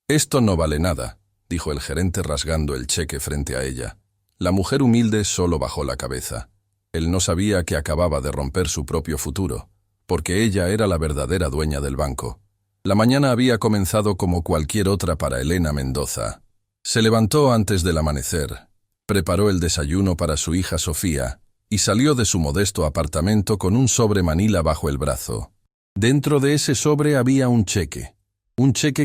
Esto no vale nada, dijo el gerente rasgando el cheque frente a ella. La mujer humilde solo bajó la cabeza. Él no sabía que acababa de romper su propio futuro, porque ella era la verdadera dueña del banco. La mañana había comenzado como cualquier otra para Elena Mendoza. Se levantó antes del amanecer, preparó el desayuno para su hija Sofía y salió de su modesto apartamento con un sobre manila bajo el brazo. Dentro de ese sobre había un cheque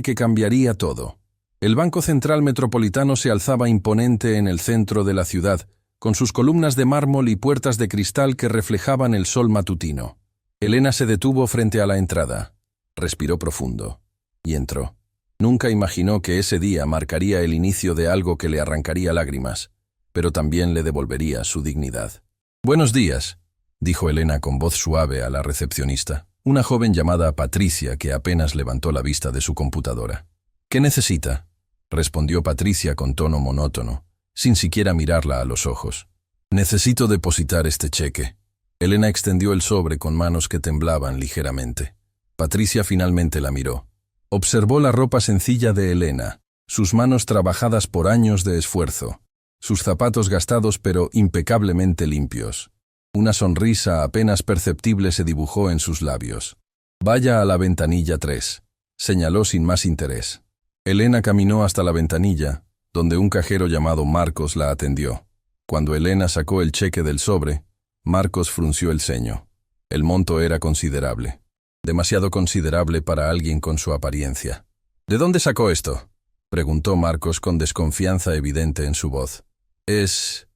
que cambiaría todo. El Banco Central Metropolitano se alzaba imponente en el centro de la ciudad, con sus columnas de mármol y puertas de cristal que reflejaban el sol matutino. Elena se detuvo frente a la entrada, respiró profundo y entró. Nunca imaginó que ese día marcaría el inicio de algo que le arrancaría lágrimas, pero también le devolvería su dignidad. «Buenos días», dijo Elena con voz suave a la recepcionista, una joven llamada Patricia que apenas levantó la vista de su computadora. «¿Qué necesita?», respondió Patricia con tono monótono, sin siquiera mirarla a los ojos. «Necesito depositar este cheque». Elena extendió el sobre con manos que temblaban ligeramente. Patricia finalmente la miró. Observó la ropa sencilla de Elena, sus manos trabajadas por años de esfuerzo, sus zapatos gastados pero impecablemente limpios. Una sonrisa apenas perceptible se dibujó en sus labios. «Vaya a la ventanilla 3», señaló sin más interés. Elena caminó hasta la ventanilla, donde un cajero llamado Marcos la atendió. Cuando Elena sacó el cheque del sobre, Marcos frunció el ceño. El monto era considerable. Demasiado considerable para alguien con su apariencia. «¿De dónde sacó esto?», preguntó Marcos con desconfianza evidente en su voz. Es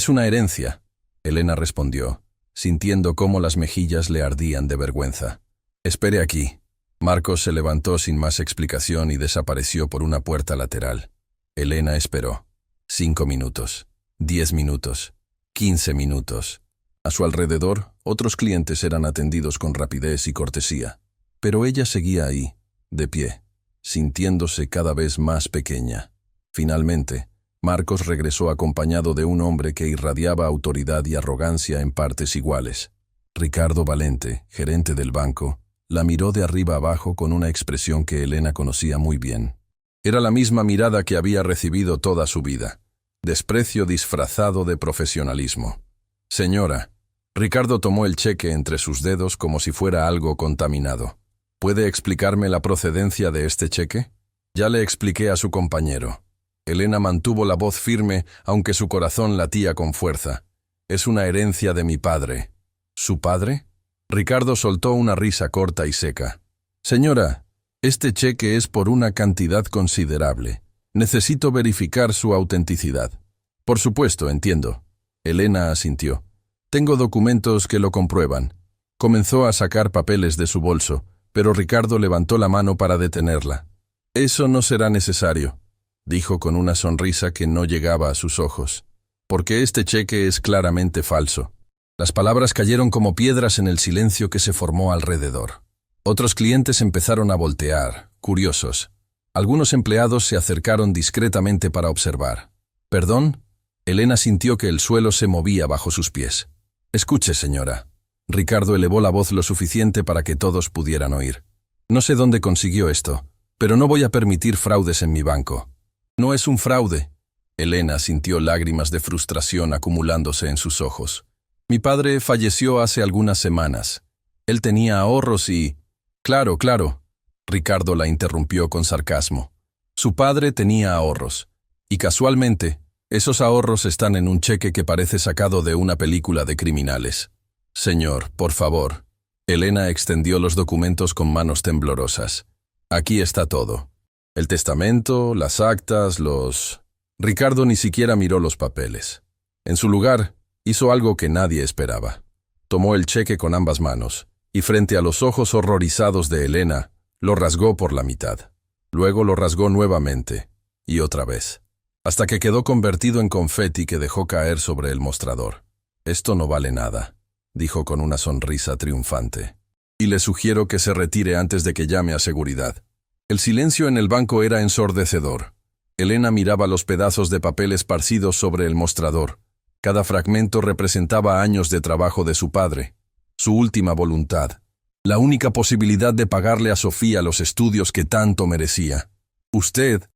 una herencia», Elena respondió, sintiendo cómo las mejillas le ardían de vergüenza. «Espere aquí». Marcos se levantó sin más explicación y desapareció por una puerta lateral. Elena esperó. 5 minutos, 10 minutos, 15 minutos. A su alrededor, otros clientes eran atendidos con rapidez y cortesía, pero ella seguía ahí, de pie, sintiéndose cada vez más pequeña. Finalmente, Marcos regresó acompañado de un hombre que irradiaba autoridad y arrogancia en partes iguales. Ricardo Valente, gerente del banco, la miró de arriba abajo con una expresión que Elena conocía muy bien. Era la misma mirada que había recibido toda su vida. Desprecio disfrazado de profesionalismo. «Señora», Ricardo tomó el cheque entre sus dedos como si fuera algo contaminado. «¿Puede explicarme la procedencia de este cheque?». «Ya le expliqué a su compañero». Elena mantuvo la voz firme, aunque su corazón latía con fuerza. «Es una herencia de mi padre». «¿Su padre?». Ricardo soltó una risa corta y seca. «Señora, este cheque es por una cantidad considerable. Necesito verificar su autenticidad». «Por supuesto, entiendo». Elena asintió. «Tengo documentos que lo comprueban». Comenzó a sacar papeles de su bolso, pero Ricardo levantó la mano para detenerla. «Eso no será necesario», dijo con una sonrisa que no llegaba a sus ojos, «porque este cheque es claramente falso». Las palabras cayeron como piedras en el silencio que se formó alrededor. Otros clientes empezaron a voltear, curiosos. Algunos empleados se acercaron discretamente para observar. «¿Perdón?». Elena sintió que el suelo se movía bajo sus pies. «Escuche, señora». Ricardo elevó la voz lo suficiente para que todos pudieran oír. «No sé dónde consiguió esto, pero no voy a permitir fraudes en mi banco». «No es un fraude». Elena sintió lágrimas de frustración acumulándose en sus ojos. «Mi padre falleció hace algunas semanas. Él tenía ahorros y...». «Claro, claro», Ricardo la interrumpió con sarcasmo. «Su padre tenía ahorros. Y casualmente, esos ahorros están en un cheque que parece sacado de una película de criminales». «Señor, por favor». Elena extendió los documentos con manos temblorosas. «Aquí está todo. El testamento, las actas, los...». Ricardo ni siquiera miró los papeles. En su lugar, hizo algo que nadie esperaba. Tomó el cheque con ambas manos y frente a los ojos horrorizados de Elena, lo rasgó por la mitad. Luego lo rasgó nuevamente y otra vez, hasta que quedó convertido en confeti que dejó caer sobre el mostrador. «Esto no vale nada», dijo con una sonrisa triunfante. «Y le sugiero que se retire antes de que llame a seguridad». El silencio en el banco era ensordecedor. Elena miraba los pedazos de papel esparcidos sobre el mostrador. Cada fragmento representaba años de trabajo de su padre, su última voluntad, la única posibilidad de pagarle a Sofía los estudios que tanto merecía. Usted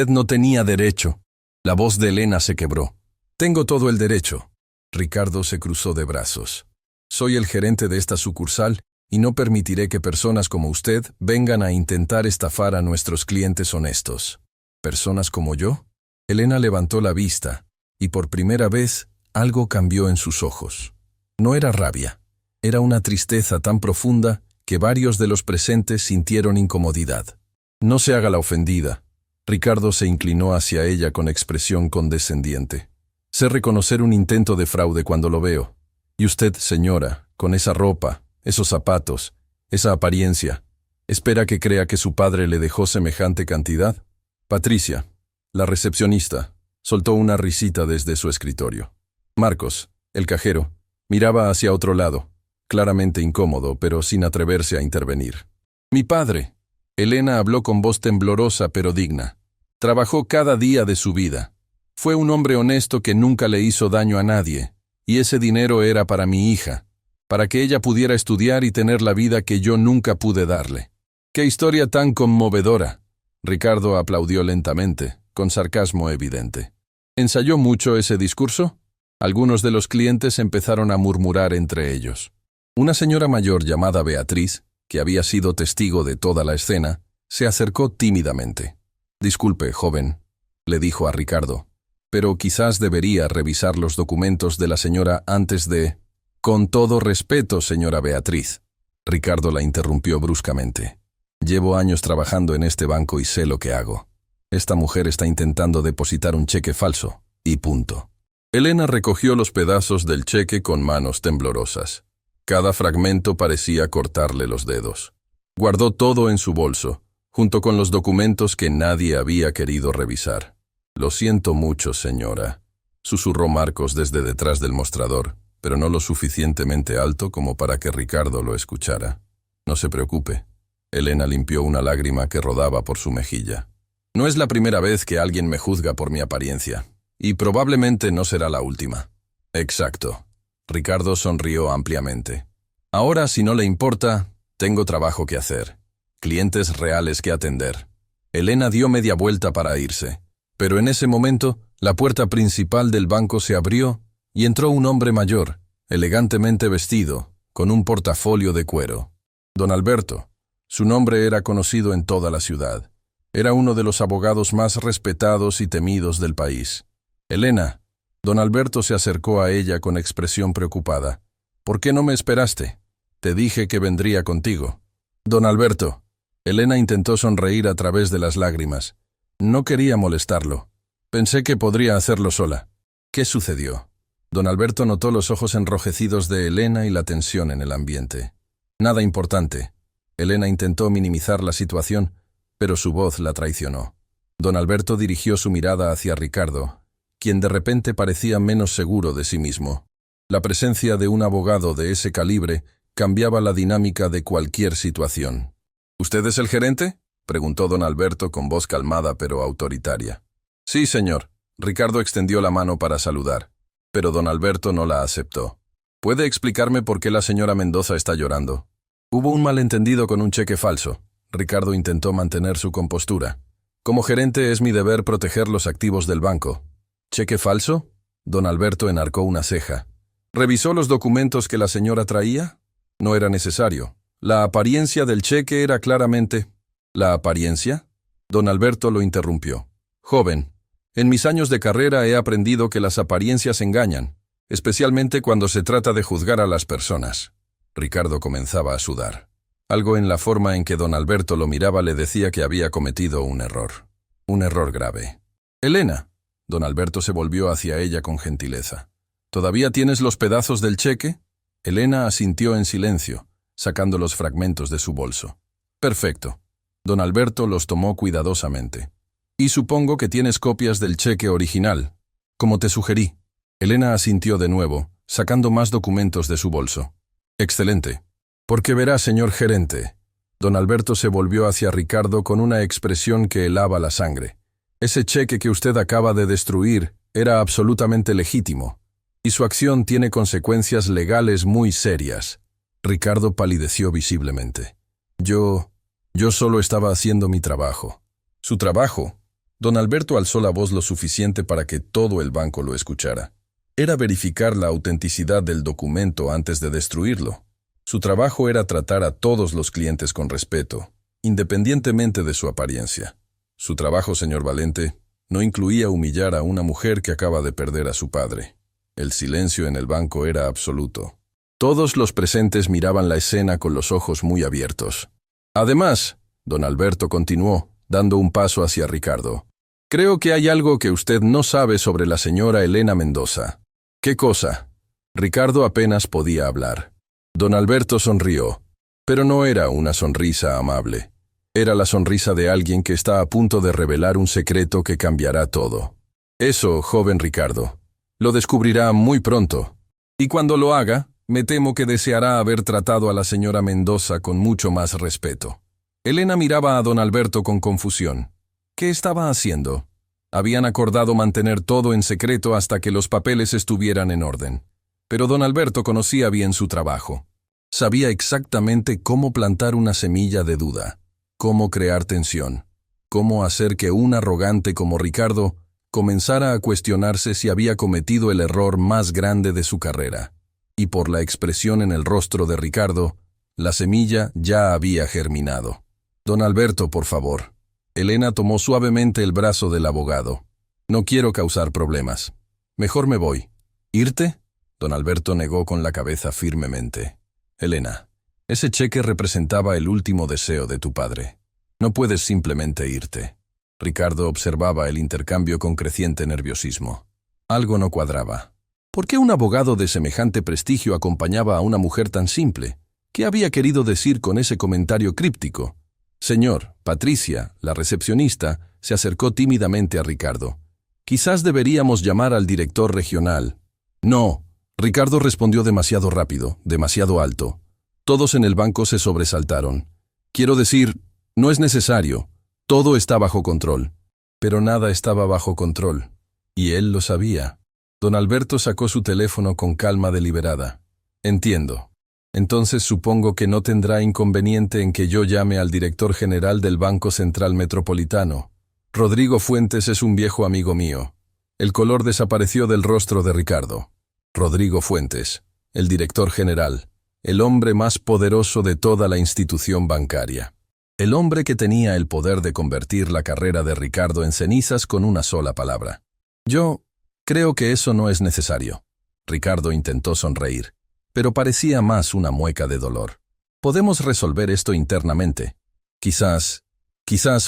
no tenía derecho. La voz de Elena se quebró. Tengo todo el derecho. Ricardo se cruzó de brazos. Soy el gerente de esta sucursal y no permitiré que personas como usted vengan a intentar estafar a nuestros clientes honestos. ¿Personas como yo? Elena levantó la vista y por primera vez algo cambió en sus ojos. No era rabia, era una tristeza tan profunda que varios de los presentes sintieron incomodidad. No se haga la ofendida. Ricardo se inclinó hacia ella con expresión condescendiente. Sé reconocer un intento de fraude cuando lo veo. Y usted, señora, con esa ropa, esos zapatos, esa apariencia, ¿espera que crea que su padre le dejó semejante cantidad? Patricia, la recepcionista, soltó una risita desde su escritorio. Marcos, el cajero, miraba hacia otro lado, claramente incómodo, pero sin atreverse a intervenir. Mi padre. Elena habló con voz temblorosa pero digna. Trabajó cada día de su vida. Fue un hombre honesto que nunca le hizo daño a nadie, y ese dinero era para mi hija, para que ella pudiera estudiar y tener la vida que yo nunca pude darle. ¡Qué historia tan conmovedora! Ricardo aplaudió lentamente, con sarcasmo evidente. ¿Ensayó mucho ese discurso? Algunos de los clientes empezaron a murmurar entre ellos. Una señora mayor llamada Beatriz, que había sido testigo de toda la escena, se acercó tímidamente. Disculpe, joven, le dijo a Ricardo, pero quizás debería revisar los documentos de la señora antes de... Con todo respeto, señora Beatriz. Ricardo la interrumpió bruscamente. Llevo años trabajando en este banco y sé lo que hago. Esta mujer está intentando depositar un cheque falso, y punto. Elena recogió los pedazos del cheque con manos temblorosas. Cada fragmento parecía cortarle los dedos. Guardó todo en su bolso, junto con los documentos que nadie había querido revisar. Lo siento mucho, señora, susurró Marcos desde detrás del mostrador, pero no lo suficientemente alto como para que Ricardo lo escuchara. No se preocupe. Elena limpió una lágrima que rodaba por su mejilla. No es la primera vez que alguien me juzga por mi apariencia, y probablemente no será la última. Exacto. Ricardo sonrió ampliamente. Ahora, si no le importa, tengo trabajo que hacer. Clientes reales que atender. Elena dio media vuelta para irse, pero en ese momento, la puerta principal del banco se abrió y entró un hombre mayor, elegantemente vestido, con un portafolio de cuero. Don Alberto. Su nombre era conocido en toda la ciudad. Era uno de los abogados más respetados y temidos del país. Elena. Don Alberto se acercó a ella con expresión preocupada. ¿Por qué no me esperaste? Te dije que vendría contigo. Don Alberto. Elena intentó sonreír a través de las lágrimas. No quería molestarlo. Pensé que podría hacerlo sola. ¿Qué sucedió? Don Alberto notó los ojos enrojecidos de Elena y la tensión en el ambiente. Nada importante. Elena intentó minimizar la situación, pero su voz la traicionó. Don Alberto dirigió su mirada hacia Ricardo, quien de repente parecía menos seguro de sí mismo. La presencia de un abogado de ese calibre cambiaba la dinámica de cualquier situación. ¿Usted es el gerente?, preguntó don Alberto con voz calmada pero autoritaria. Sí, señor. Ricardo extendió la mano para saludar, pero don Alberto no la aceptó. ¿Puede explicarme por qué la señora Mendoza está llorando? Hubo un malentendido con un cheque falso. Ricardo intentó mantener su compostura. Como gerente es mi deber proteger los activos del banco. ¿Cheque falso? Don Alberto enarcó una ceja. ¿Revisó los documentos que la señora traía? No era necesario. La apariencia del cheque era claramente... ¿La apariencia? Don Alberto lo interrumpió. Joven, en mis años de carrera he aprendido que las apariencias engañan, especialmente cuando se trata de juzgar a las personas. Ricardo comenzaba a sudar. Algo en la forma en que don Alberto lo miraba le decía que había cometido un error. Un error grave. Elena. Don Alberto se volvió hacia ella con gentileza. ¿Todavía tienes los pedazos del cheque? Elena asintió en silencio, sacando los fragmentos de su bolso. Perfecto. Don Alberto los tomó cuidadosamente. Y supongo que tienes copias del cheque original, como te sugerí. Elena asintió de nuevo, sacando más documentos de su bolso. Excelente. Porque verá, señor gerente. Don Alberto se volvió hacia Ricardo con una expresión que helaba la sangre. Ese cheque que usted acaba de destruir era absolutamente legítimo, y su acción tiene consecuencias legales muy serias. Ricardo palideció visiblemente. Yo solo estaba haciendo mi trabajo. Su trabajo. Don Alberto alzó la voz lo suficiente para que todo el banco lo escuchara. Era verificar la autenticidad del documento antes de destruirlo. Su trabajo era tratar a todos los clientes con respeto, independientemente de su apariencia. Su trabajo, señor Valente, no incluía humillar a una mujer que acaba de perder a su padre. El silencio en el banco era absoluto. Todos los presentes miraban la escena con los ojos muy abiertos. Además, don Alberto continuó, dando un paso hacia Ricardo. Creo que hay algo que usted no sabe sobre la señora Elena Mendoza. ¿Qué cosa? Ricardo apenas podía hablar. Don Alberto sonrió, pero no era una sonrisa amable. Era la sonrisa de alguien que está a punto de revelar un secreto que cambiará todo. Eso, joven Ricardo, lo descubrirá muy pronto. Y cuando lo haga, me temo que deseará haber tratado a la señora Mendoza con mucho más respeto. Elena miraba a don Alberto con confusión. ¿Qué estaba haciendo? Habían acordado mantener todo en secreto hasta que los papeles estuvieran en orden. Pero don Alberto conocía bien su trabajo. Sabía exactamente cómo plantar una semilla de duda, cómo crear tensión, cómo hacer que un arrogante como Ricardo comenzara a cuestionarse si había cometido el error más grande de su carrera. Y por la expresión en el rostro de Ricardo, la semilla ya había germinado. Don Alberto, por favor. Elena tomó suavemente el brazo del abogado. No quiero causar problemas. Mejor me voy. ¿Irte? Don Alberto negó con la cabeza firmemente. Elena, ese cheque representaba el último deseo de tu padre. No puedes simplemente irte. Ricardo observaba el intercambio con creciente nerviosismo. Algo no cuadraba. ¿Por qué un abogado de semejante prestigio acompañaba a una mujer tan simple? ¿Qué había querido decir con ese comentario críptico? Señor, Patricia, la recepcionista, se acercó tímidamente a Ricardo. Quizás deberíamos llamar al director regional. No. Ricardo respondió demasiado rápido, demasiado alto. Todos en el banco se sobresaltaron. Quiero decir, no es necesario. Todo está bajo control. Pero nada estaba bajo control. Y él lo sabía. Don Alberto sacó su teléfono con calma deliberada. Entiendo. Entonces supongo que no tendrá inconveniente en que yo llame al director general del Banco Central Metropolitano. Rodrigo Fuentes es un viejo amigo mío. El color desapareció del rostro de Ricardo. Rodrigo Fuentes, el director general, el hombre más poderoso de toda la institución bancaria. El hombre que tenía el poder de convertir la carrera de Ricardo en cenizas con una sola palabra. Yo creo que eso no es necesario. Ricardo intentó sonreír, pero parecía más una mueca de dolor. Podemos resolver esto internamente. Quizás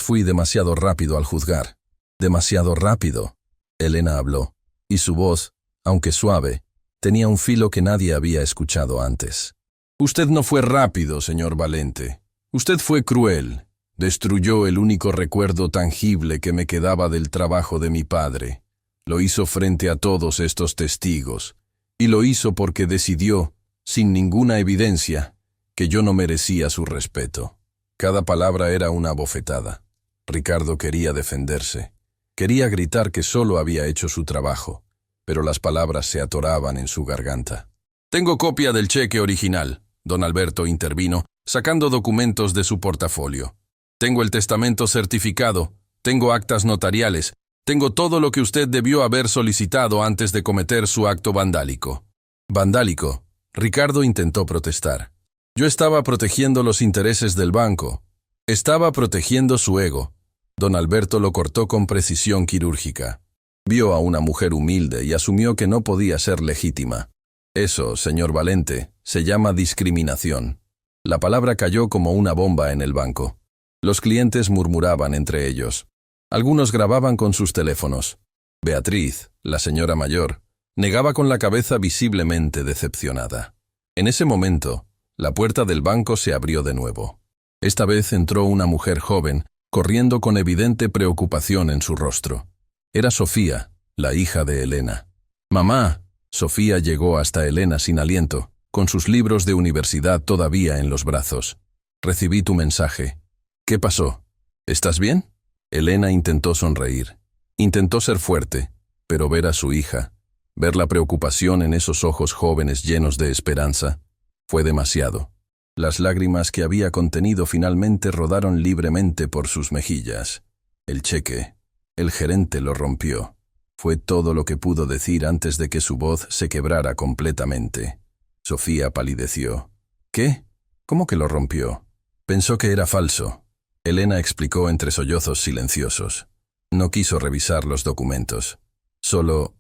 fui demasiado rápido al juzgar. Demasiado rápido. Elena habló, y su voz, aunque suave, tenía un filo que nadie había escuchado antes. Usted no fue rápido, señor Valente. Usted fue cruel. Destruyó el único recuerdo tangible que me quedaba del trabajo de mi padre. Lo hizo frente a todos estos testigos. Y lo hizo porque decidió, sin ninguna evidencia, que yo no merecía su respeto. Cada palabra era una bofetada. Ricardo quería defenderse. Quería gritar que solo había hecho su trabajo, pero las palabras se atoraban en su garganta. Tengo copia del cheque original, don Alberto intervino, sacando documentos de su portafolio. Tengo el testamento certificado, tengo actas notariales, tengo todo lo que usted debió haber solicitado antes de cometer su acto vandálico. ¿Vandálico? Ricardo intentó protestar. Yo estaba protegiendo los intereses del banco. Estaba protegiendo su ego. Don Alberto lo cortó con precisión quirúrgica. Vio a una mujer humilde y asumió que no podía ser legítima. Eso, señor Valente, se llama discriminación. La palabra cayó como una bomba en el banco. Los clientes murmuraban entre ellos. Algunos grababan con sus teléfonos. Beatriz, la señora mayor, negaba con la cabeza visiblemente decepcionada. En ese momento, la puerta del banco se abrió de nuevo. Esta vez entró una mujer joven, corriendo con evidente preocupación en su rostro. Era Sofía, la hija de Elena. «Mamá». Sofía llegó hasta Elena sin aliento, con sus libros de universidad todavía en los brazos. «Recibí tu mensaje. ¿Qué pasó? ¿Estás bien?» Elena intentó sonreír. Intentó ser fuerte, pero ver a su hija, ver la preocupación en esos ojos jóvenes llenos de esperanza, fue demasiado. Las lágrimas que había contenido finalmente rodaron libremente por sus mejillas. El cheque. El gerente lo rompió. Fue todo lo que pudo decir antes de que su voz se quebrara completamente. Sofía palideció. ¿Qué? ¿Cómo que lo rompió? Pensó que era falso. Elena explicó entre sollozos silenciosos. No quiso revisar los documentos. Solo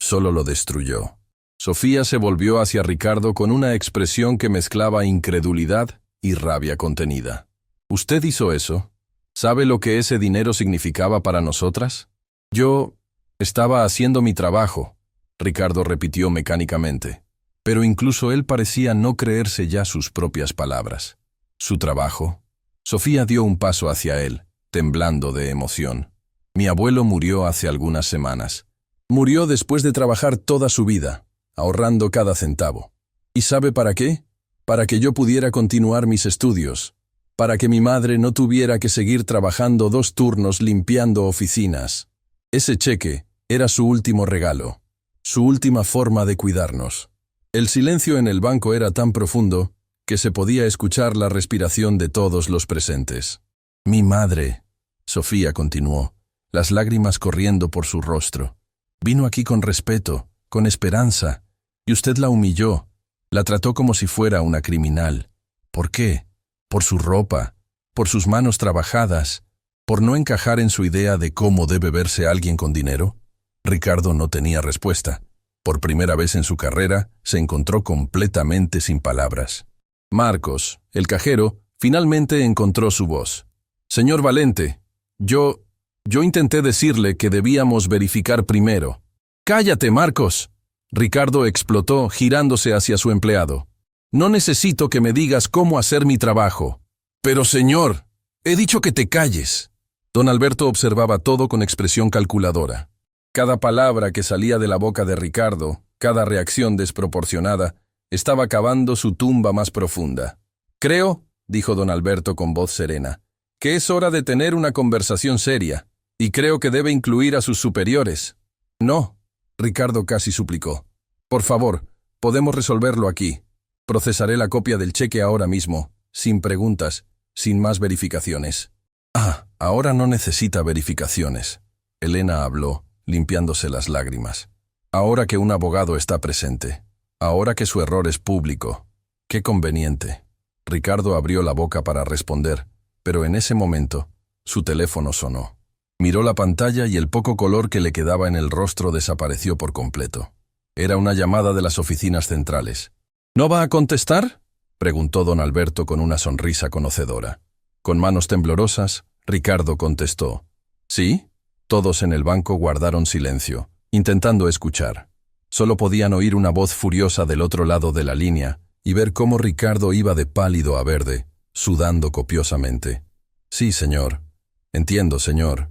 lo destruyó. Sofía se volvió hacia Ricardo con una expresión que mezclaba incredulidad y rabia contenida. ¿Usted hizo eso? ¿Sabe lo que ese dinero significaba para nosotras? Yo estaba haciendo mi trabajo, Ricardo repitió mecánicamente. Pero incluso él parecía no creerse ya sus propias palabras. ¿Su trabajo? Sofía dio un paso hacia él, temblando de emoción. Mi abuelo murió hace algunas semanas. Murió después de trabajar toda su vida, ahorrando cada centavo. ¿Y sabe para qué? Para que yo pudiera continuar mis estudios, para que mi madre no tuviera que seguir trabajando 2 turnos limpiando oficinas. Ese cheque era su último regalo, su última forma de cuidarnos. El silencio en el banco era tan profundo que se podía escuchar la respiración de todos los presentes. Mi madre, Sofía continuó, las lágrimas corriendo por su rostro. Vino aquí con respeto, con esperanza, y usted la humilló, la trató como si fuera una criminal. ¿Por qué? Por su ropa, por sus manos trabajadas, por no encajar en su idea de cómo debe verse alguien con dinero. Ricardo no tenía respuesta. Por primera vez en su carrera, se encontró completamente sin palabras. Marcos, el cajero, finalmente encontró su voz. Señor Valente, yo intenté decirle que debíamos verificar primero. ¡Cállate, Marcos! Ricardo explotó, girándose hacia su empleado. No necesito que me digas cómo hacer mi trabajo. Pero, señor, he dicho que te calles. Don Alberto observaba todo con expresión calculadora. Cada palabra que salía de la boca de Ricardo, cada reacción desproporcionada, estaba cavando su tumba más profunda. Creo, dijo don Alberto con voz serena, que es hora de tener una conversación seria, y creo que debe incluir a sus superiores. No, Ricardo casi suplicó. Por favor, podemos resolverlo aquí. Procesaré la copia del cheque ahora mismo, sin preguntas, sin más verificaciones. Ahora no necesita verificaciones. Elena habló, limpiándose las lágrimas. Ahora que un abogado está presente. Ahora que su error es público. Qué conveniente. Ricardo abrió la boca para responder, pero en ese momento, su teléfono sonó. Miró la pantalla y el poco color que le quedaba en el rostro desapareció por completo. Era una llamada de las oficinas centrales. ¿No va a contestar?, preguntó don Alberto con una sonrisa conocedora. Con manos temblorosas, Ricardo contestó. ¿Sí? Todos en el banco guardaron silencio, intentando escuchar. Solo podían oír una voz furiosa del otro lado de la línea y ver cómo Ricardo iba de pálido a verde, sudando copiosamente. Sí, señor. Entiendo, señor.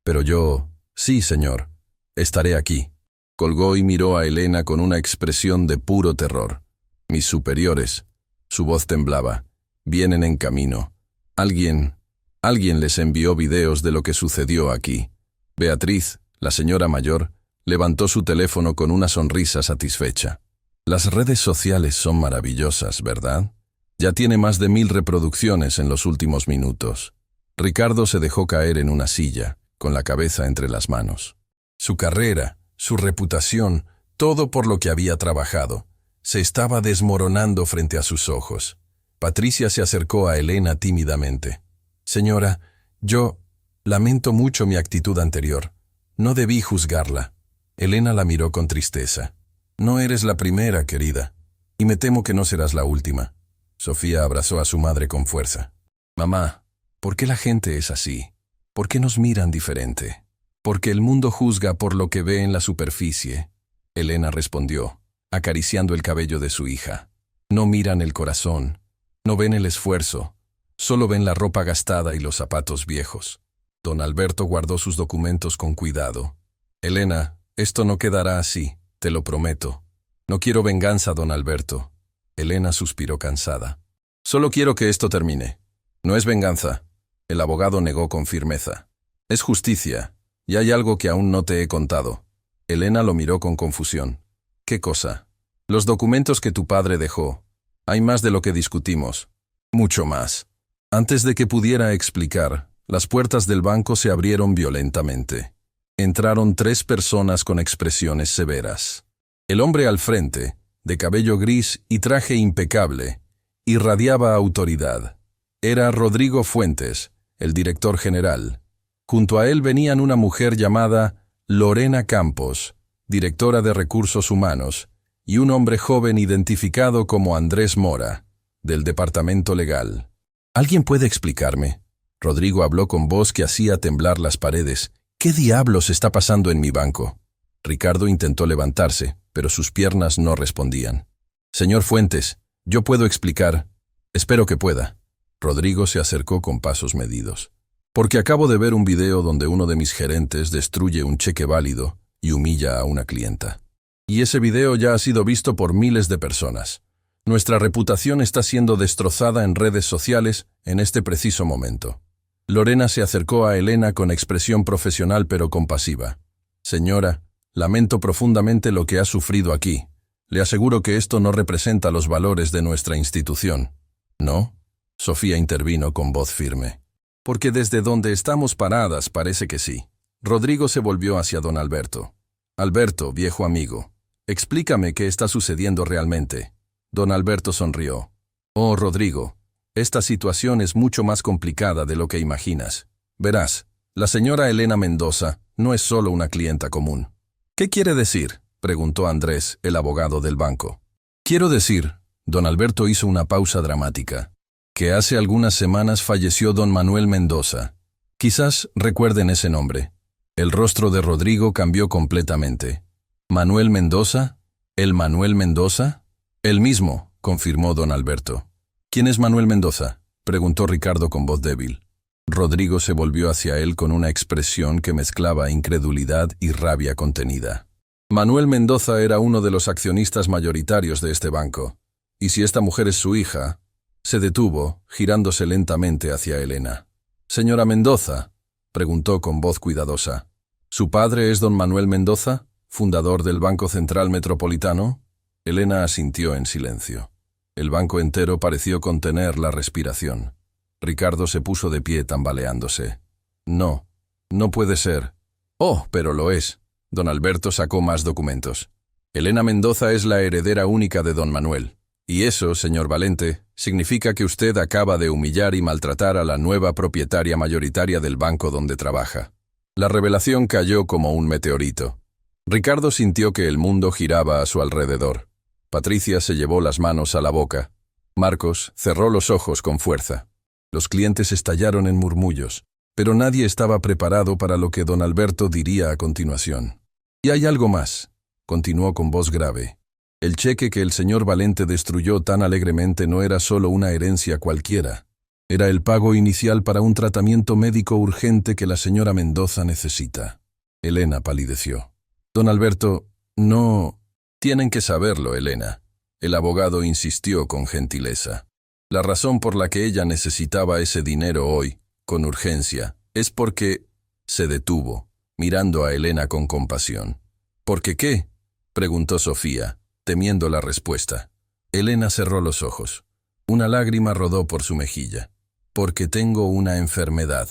Pero yo... Sí, señor. Estaré aquí. Colgó y miró a Elena con una expresión de puro terror. Mis superiores. Su voz temblaba. Vienen en camino. Alguien les envió videos de lo que sucedió aquí. Beatriz, la señora mayor, levantó su teléfono con una sonrisa satisfecha. Las redes sociales son maravillosas, ¿verdad? Ya tiene más de 1000 reproducciones en los últimos minutos. Ricardo se dejó caer en una silla, con la cabeza entre las manos. Su carrera, su reputación, todo por lo que había trabajado, se estaba desmoronando frente a sus ojos. Patricia se acercó a Elena tímidamente. Señora, yo lamento mucho mi actitud anterior. No debí juzgarla. Elena la miró con tristeza. No eres la primera, querida, y me temo que no serás la última. Sofía abrazó a su madre con fuerza. Mamá, ¿por qué la gente es así? ¿Por qué nos miran diferente? Porque el mundo juzga por lo que ve en la superficie. Elena respondió, acariciando el cabello de su hija. No miran el corazón, no ven el esfuerzo, solo ven la ropa gastada y los zapatos viejos. Don Alberto guardó sus documentos con cuidado. Elena, esto no quedará así, te lo prometo. No quiero venganza, don Alberto. Elena suspiró cansada. Solo quiero que esto termine. No es venganza. El abogado negó con firmeza. Es justicia, y hay algo que aún no te he contado. Elena lo miró con confusión. ¿Qué cosa? Los documentos que tu padre dejó. Hay más de lo que discutimos. Mucho más. Antes de que pudiera explicar, Las puertas del banco se abrieron violentamente. Entraron 3 personas con expresiones severas. El hombre al frente, de cabello gris y traje impecable, irradiaba autoridad. Era Rodrigo Fuentes, el director general. Junto a él venían una mujer llamada Lorena Campos, directora de Recursos Humanos, y un hombre joven identificado como Andrés Mora, del Departamento Legal. ¿Alguien puede explicarme? Rodrigo habló con voz que hacía temblar las paredes. ¿Qué diablos está pasando en mi banco? Ricardo intentó levantarse, pero sus piernas no respondían. Señor Fuentes, yo puedo explicar. Espero que pueda. Rodrigo se acercó con pasos medidos. Porque acabo de ver un video donde uno de mis gerentes destruye un cheque válido y humilla a una clienta. Y ese video ya ha sido visto por miles de personas. Nuestra reputación está siendo destrozada en redes sociales en este preciso momento. Lorena se acercó a Elena con expresión profesional pero compasiva. Señora, lamento profundamente lo que ha sufrido aquí. Le aseguro que esto no representa los valores de nuestra institución. ¿No? Sofía intervino con voz firme. Porque desde donde estamos paradas parece que sí. Rodrigo se volvió hacia don Alberto. Alberto, viejo amigo, explícame qué está sucediendo realmente. Don Alberto sonrió. Oh, Rodrigo, esta situación es mucho más complicada de lo que imaginas. Verás, la señora Elena Mendoza no es solo una clienta común. ¿Qué quiere decir?, preguntó Andrés, el abogado del banco. Quiero decir, don Alberto hizo una pausa dramática, que hace algunas semanas falleció don Manuel Mendoza. Quizás recuerden ese nombre. El rostro de Rodrigo cambió completamente. ¿Manuel Mendoza? ¿El Manuel Mendoza? El mismo, confirmó don Alberto. ¿Quién es Manuel Mendoza?, preguntó Ricardo con voz débil. Rodrigo se volvió hacia él con una expresión que mezclaba incredulidad y rabia contenida. Manuel Mendoza era uno de los accionistas mayoritarios de este banco. Y si esta mujer es su hija... Se detuvo, girándose lentamente hacia Elena. «Señora Mendoza», preguntó con voz cuidadosa. «¿Su padre es don Manuel Mendoza, fundador del Banco Central Metropolitano?» Elena asintió en silencio. El banco entero pareció contener la respiración. Ricardo se puso de pie tambaleándose. «No, no puede ser». «Oh, pero lo es». Don Alberto sacó más documentos. «Elena Mendoza es la heredera única de don Manuel. Y eso, señor Valente, significa que usted acaba de humillar y maltratar a la nueva propietaria mayoritaria del banco donde trabaja». La revelación cayó como un meteorito. Ricardo sintió que el mundo giraba a su alrededor. Patricia se llevó las manos a la boca. Marcos cerró los ojos con fuerza. Los clientes estallaron en murmullos, pero nadie estaba preparado para lo que don Alberto diría a continuación. «Y hay algo más», continuó con voz grave. «El cheque que el señor Valente destruyó tan alegremente no era solo una herencia cualquiera. Era el pago inicial para un tratamiento médico urgente que la señora Mendoza necesita». Elena palideció. «Don Alberto, no...» «Tienen que saberlo, Elena», el abogado insistió con gentileza. «La razón por la que ella necesitaba ese dinero hoy, con urgencia, es porque...» Se detuvo, mirando a Elena con compasión. «¿Por qué qué?», preguntó Sofía, temiendo la respuesta. Elena cerró los ojos. Una lágrima rodó por su mejilla. «Porque tengo una enfermedad»,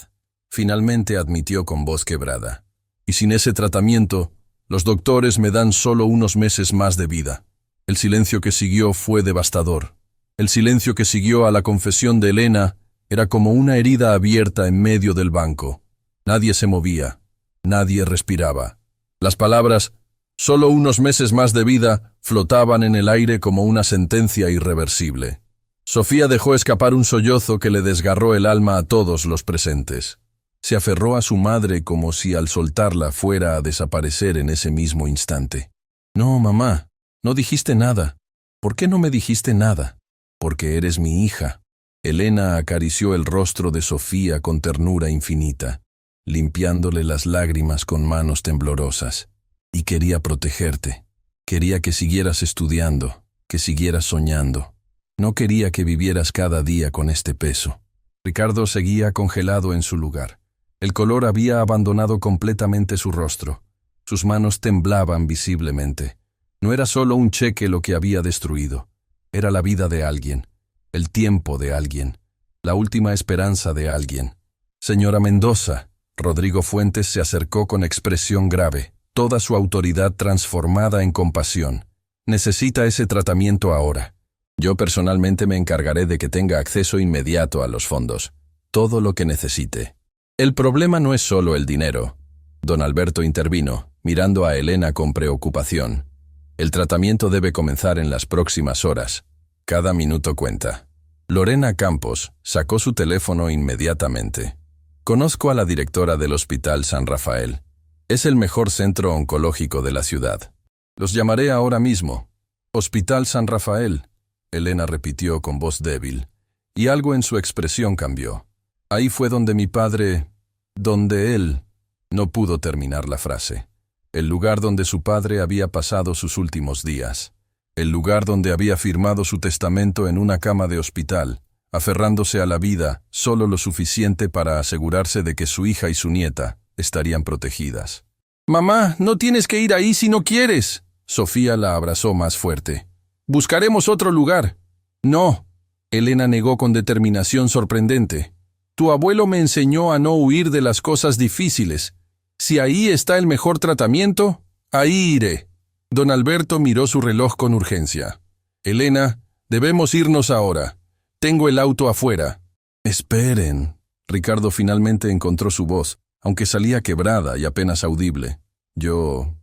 finalmente admitió con voz quebrada. «Y sin ese tratamiento, los doctores me dan solo unos meses más de vida». El silencio que siguió fue devastador. El silencio que siguió a la confesión de Elena era como una herida abierta en medio del banco. Nadie se movía, nadie respiraba. Las palabras «solo unos meses más de vida» flotaban en el aire como una sentencia irreversible. Sofía dejó escapar un sollozo que le desgarró el alma a todos los presentes. Se aferró a su madre como si al soltarla fuera a desaparecer en ese mismo instante. «No, mamá, no dijiste nada. ¿Por qué no me dijiste nada?» «Porque eres mi hija». Elena acarició el rostro de Sofía con ternura infinita, limpiándole las lágrimas con manos temblorosas. «Y quería protegerte. Quería que siguieras estudiando, que siguieras soñando. No quería que vivieras cada día con este peso». Ricardo seguía congelado en su lugar. El color había abandonado completamente su rostro. Sus manos temblaban visiblemente. No era solo un cheque lo que había destruido. Era la vida de alguien, el tiempo de alguien, la última esperanza de alguien. Señora Mendoza, Rodrigo Fuentes se acercó con expresión grave, toda su autoridad transformada en compasión. Necesita ese tratamiento ahora. Yo personalmente me encargaré de que tenga acceso inmediato a los fondos. Todo lo que necesite. El problema no es solo el dinero. Don Alberto intervino, mirando a Elena con preocupación. El tratamiento debe comenzar en las próximas horas. Cada minuto cuenta. Lorena Campos sacó su teléfono inmediatamente. Conozco a la directora del Hospital San Rafael. Es el mejor centro oncológico de la ciudad. Los llamaré ahora mismo. Hospital San Rafael, Elena repitió con voz débil, y algo en su expresión cambió. Ahí fue donde mi padre... donde él... No pudo terminar la frase. El lugar donde su padre había pasado sus últimos días. El lugar donde había firmado su testamento en una cama de hospital, aferrándose a la vida solo lo suficiente para asegurarse de que su hija y su nieta estarían protegidas. «Mamá, no tienes que ir ahí si no quieres». Sofía la abrazó más fuerte. «Buscaremos otro lugar». «No», Elena negó con determinación sorprendente. «Tu abuelo me enseñó a no huir de las cosas difíciles. Si ahí está el mejor tratamiento, ahí iré». Don Alberto miró su reloj con urgencia. «Elena, debemos irnos ahora. Tengo el auto afuera». «Esperen». Ricardo finalmente encontró su voz, aunque salía quebrada y apenas audible. Yo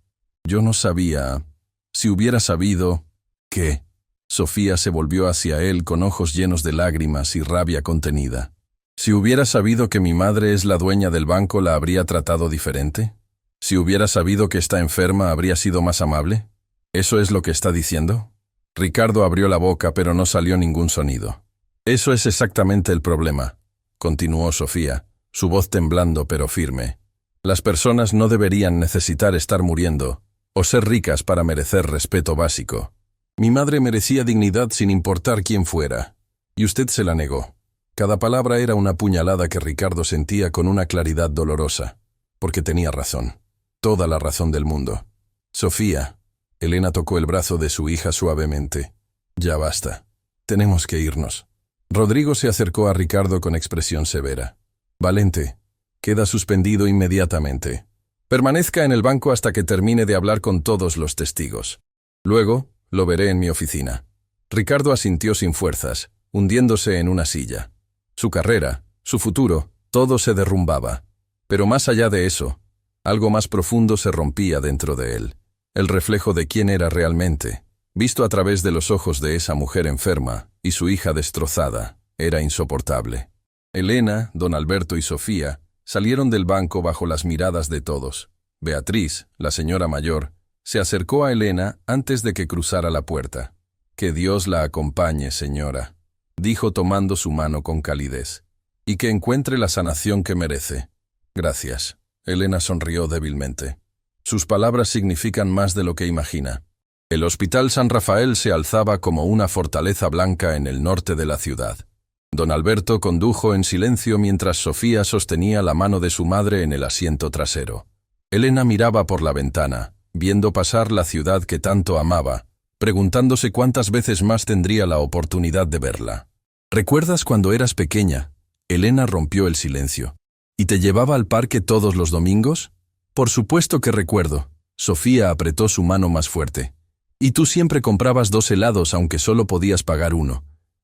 no sabía. Si hubiera sabido... ¿Qué? Sofía se volvió hacia él con ojos llenos de lágrimas y rabia contenida. Si hubiera sabido que mi madre es la dueña del banco, ¿la habría tratado diferente? Si hubiera sabido que está enferma, ¿habría sido más amable? ¿Eso es lo que está diciendo? Ricardo abrió la boca, pero no salió ningún sonido. Eso es exactamente el problema, continuó Sofía, su voz temblando pero firme. Las personas no deberían necesitar estar muriendo o ser ricas para merecer respeto básico. Mi madre merecía dignidad sin importar quién fuera, y usted se la negó. Cada palabra era una puñalada que Ricardo sentía con una claridad dolorosa, porque tenía razón, toda la razón del mundo. Sofía, Elena tocó el brazo de su hija suavemente. Ya basta, tenemos que irnos. Rodrigo se acercó a Ricardo con expresión severa. Valente, queda suspendido inmediatamente. Permanezca en el banco hasta que termine de hablar con todos los testigos. Luego, lo veré en mi oficina. Ricardo asintió sin fuerzas, hundiéndose en una silla. Su carrera, su futuro, todo se derrumbaba. Pero más allá de eso, algo más profundo se rompía dentro de él. El reflejo de quién era realmente, visto a través de los ojos de esa mujer enferma y su hija destrozada, era insoportable. Elena, don Alberto y Sofía salieron del banco bajo las miradas de todos. Beatriz, la señora mayor, se acercó a Elena antes de que cruzara la puerta. «Que Dios la acompañe, señora», dijo tomando su mano con calidez, «y que encuentre la sanación que merece». «Gracias». Elena sonrió débilmente. Sus palabras significan más de lo que imagina. El Hospital San Rafael se alzaba como una fortaleza blanca en el norte de la ciudad. Don Alberto condujo en silencio mientras Sofía sostenía la mano de su madre en el asiento trasero. Elena miraba por la ventana, viendo pasar la ciudad que tanto amaba, preguntándose cuántas veces más tendría la oportunidad de verla. «¿Recuerdas cuando eras pequeña?» Elena rompió el silencio. «¿Y te llevaba al parque todos los domingos?» «Por supuesto que recuerdo». Sofía apretó su mano más fuerte. «Y tú siempre comprabas 2 helados aunque solo podías pagar 1.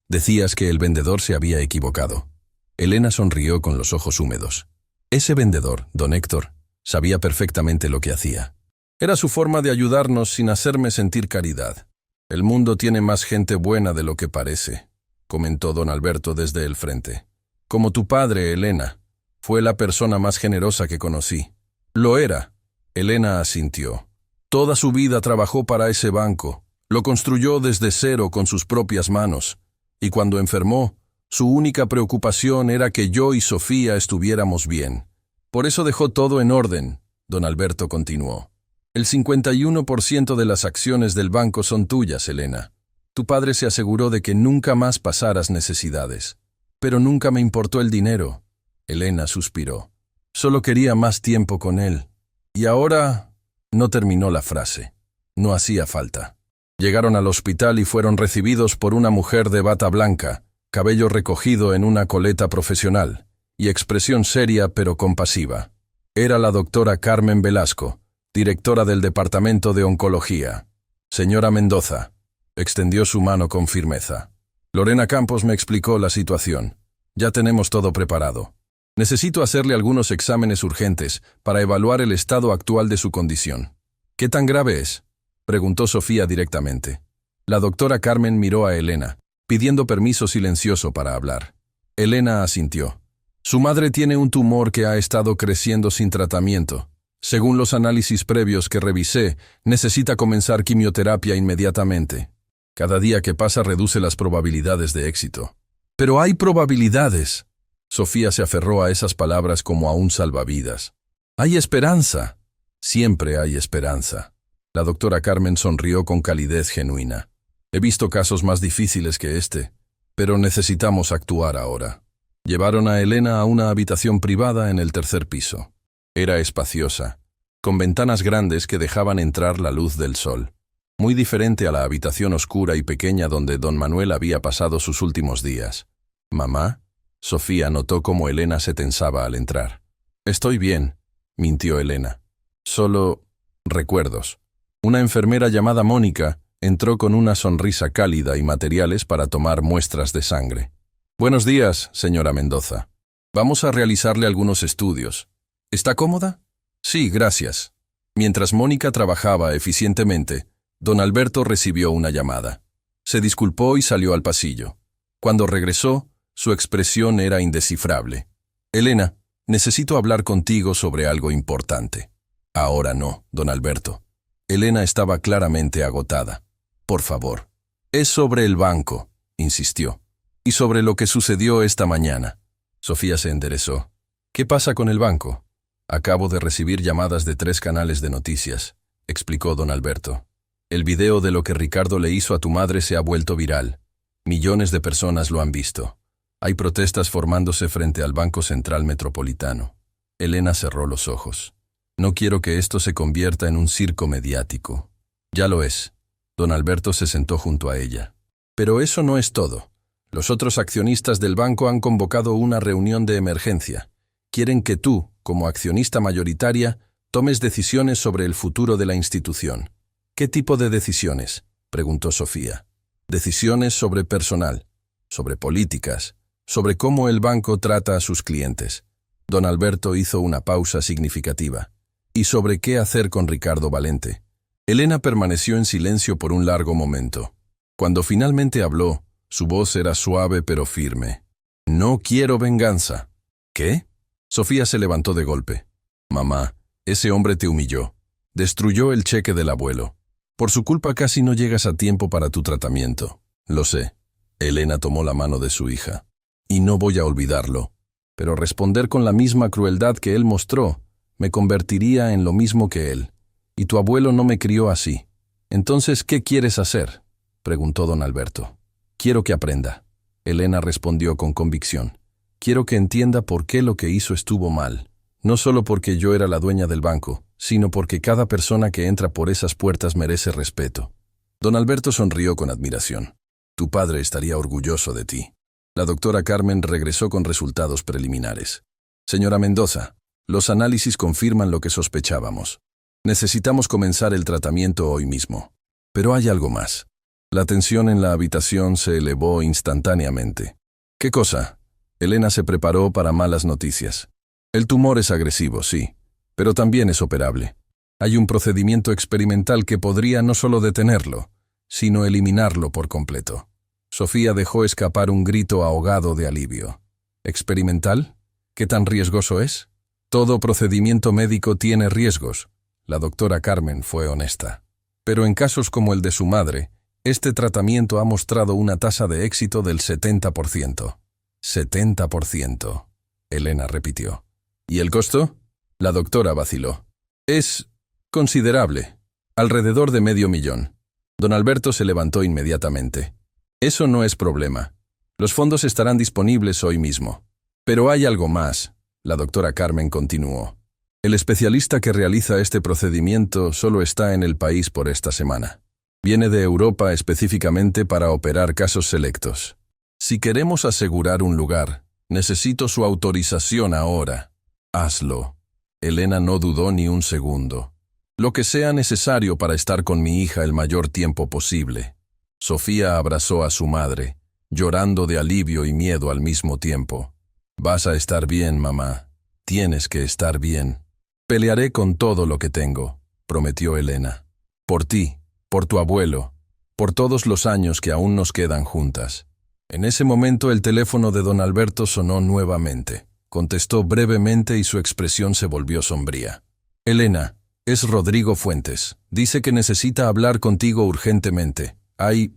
Decías que el vendedor se había equivocado». Elena sonrió con los ojos húmedos. Ese vendedor, don Héctor, sabía perfectamente lo que hacía. Era su forma de ayudarnos sin hacerme sentir caridad. «El mundo tiene más gente buena de lo que parece», comentó don Alberto desde el frente. «Como tu padre, Elena. Fue la persona más generosa que conocí». «Lo era». Elena asintió. «Toda su vida trabajó para ese banco. Lo construyó desde cero con sus propias manos. Y cuando enfermó, su única preocupación era que yo y Sofía estuviéramos bien. Por eso dejó todo en orden», don Alberto continuó. «El 51% de las acciones del banco son tuyas, Elena. Tu padre se aseguró de que nunca más pasaras necesidades. Pero nunca me importó el dinero». Elena suspiró. «Solo quería más tiempo con él. Y ahora...» No terminó la frase. No hacía falta. Llegaron al hospital y fueron recibidos por una mujer de bata blanca, cabello recogido en una coleta profesional, y expresión seria pero compasiva. Era la doctora Carmen Velasco, directora del Departamento de Oncología. Señora Mendoza, extendió su mano con firmeza. Lorena Campos me explicó la situación. Ya tenemos todo preparado. Necesito hacerle algunos exámenes urgentes para evaluar el estado actual de su condición. ¿Qué tan grave es?, preguntó Sofía directamente. La doctora Carmen miró a Elena, pidiendo permiso silencioso para hablar. Elena asintió. Su madre tiene un tumor que ha estado creciendo sin tratamiento. Según los análisis previos que revisé, necesita comenzar quimioterapia inmediatamente. Cada día que pasa reduce las probabilidades de éxito. Pero hay probabilidades. Sofía se aferró a esas palabras como a un salvavidas. Hay esperanza. Siempre hay esperanza. La doctora Carmen sonrió con calidez genuina. He visto casos más difíciles que este, pero necesitamos actuar ahora. Llevaron a Elena a una habitación privada en el tercer piso. Era espaciosa, con ventanas grandes que dejaban entrar la luz del sol. Muy diferente a la habitación oscura y pequeña donde don Manuel había pasado sus últimos días. «¿Mamá?» Sofía notó cómo Elena se tensaba al entrar. «Estoy bien», mintió Elena. «Solo recuerdos». Una enfermera llamada Mónica entró con una sonrisa cálida y materiales para tomar muestras de sangre. «Buenos días, señora Mendoza. Vamos a realizarle algunos estudios. ¿Está cómoda?» «Sí, gracias». Mientras Mónica trabajaba eficientemente, don Alberto recibió una llamada. Se disculpó y salió al pasillo. Cuando regresó, su expresión era indescifrable. «Elena, necesito hablar contigo sobre algo importante». «Ahora no, don Alberto». Elena estaba claramente agotada. «Por favor». «Es sobre el banco», insistió. «Y sobre lo que sucedió esta mañana». Sofía se enderezó. «¿Qué pasa con el banco?» «Acabo de recibir llamadas de 3 canales de noticias», explicó don Alberto. «El video de lo que Ricardo le hizo a tu madre se ha vuelto viral. Millones de personas lo han visto. Hay protestas formándose frente al Banco Central Metropolitano». Elena cerró los ojos. «No quiero que esto se convierta en un circo mediático». «Ya lo es». Don Alberto se sentó junto a ella. «Pero eso no es todo. Los otros accionistas del banco han convocado una reunión de emergencia. Quieren que tú, como accionista mayoritaria, tomes decisiones sobre el futuro de la institución». «¿Qué tipo de decisiones?», preguntó Sofía. «Decisiones sobre personal, sobre políticas, sobre cómo el banco trata a sus clientes». Don Alberto hizo una pausa significativa. «Y sobre qué hacer con Ricardo Valente». Elena permaneció en silencio por un largo momento. Cuando finalmente habló, su voz era suave pero firme. «No quiero venganza». «¿Qué?». Sofía se levantó de golpe. «Mamá, ese hombre te humilló. Destruyó el cheque del abuelo. Por su culpa casi no llegas a tiempo para tu tratamiento». «Lo sé». Elena tomó la mano de su hija. «Y no voy a olvidarlo. Pero responder con la misma crueldad que él mostró me convertiría en lo mismo que él. Y tu abuelo no me crió así. Entonces, ¿qué quieres hacer?», preguntó don Alberto. «Quiero que aprenda». Elena respondió con convicción. «Quiero que entienda por qué lo que hizo estuvo mal. No solo porque yo era la dueña del banco, sino porque cada persona que entra por esas puertas merece respeto». Don Alberto sonrió con admiración. «Tu padre estaría orgulloso de ti». La doctora Carmen regresó con resultados preliminares. «Señora Mendoza, los análisis confirman lo que sospechábamos. Necesitamos comenzar el tratamiento hoy mismo. Pero hay algo más». La tensión en la habitación se elevó instantáneamente. «¿Qué cosa?». Elena se preparó para malas noticias. «El tumor es agresivo, sí, pero también es operable. Hay un procedimiento experimental que podría no solo detenerlo, sino eliminarlo por completo». Sofía dejó escapar un grito ahogado de alivio. «¿Experimental? ¿Qué tan riesgoso es?». «Todo procedimiento médico tiene riesgos». La doctora Carmen fue honesta. «Pero en casos como el de su madre, este tratamiento ha mostrado una tasa de éxito del 70%. 70%, Elena repitió. «¿Y el costo?». La doctora vaciló. «Es considerable, alrededor de $500,000». Don Alberto se levantó inmediatamente. «Eso no es problema. Los fondos estarán disponibles hoy mismo». «Pero hay algo más», la doctora Carmen continuó. «El especialista que realiza este procedimiento solo está en el país por esta semana. Viene de Europa específicamente para operar casos selectos. Si queremos asegurar un lugar, Necesito su autorización ahora. Hazlo. Elena no dudó ni un segundo. Lo que sea necesario para estar con mi hija el mayor tiempo posible. Sofía abrazó a su madre, llorando de alivio y miedo al mismo tiempo. Vas a estar bien, mamá. Tienes que estar bien. Pelearé con todo lo que tengo, prometió Elena. Por ti, por tu abuelo, por todos los años que aún nos quedan juntas. En ese momento el teléfono de don Alberto sonó nuevamente. Contestó brevemente y su expresión se volvió sombría. Elena, es Rodrigo Fuentes. Dice que necesita hablar contigo urgentemente. Hay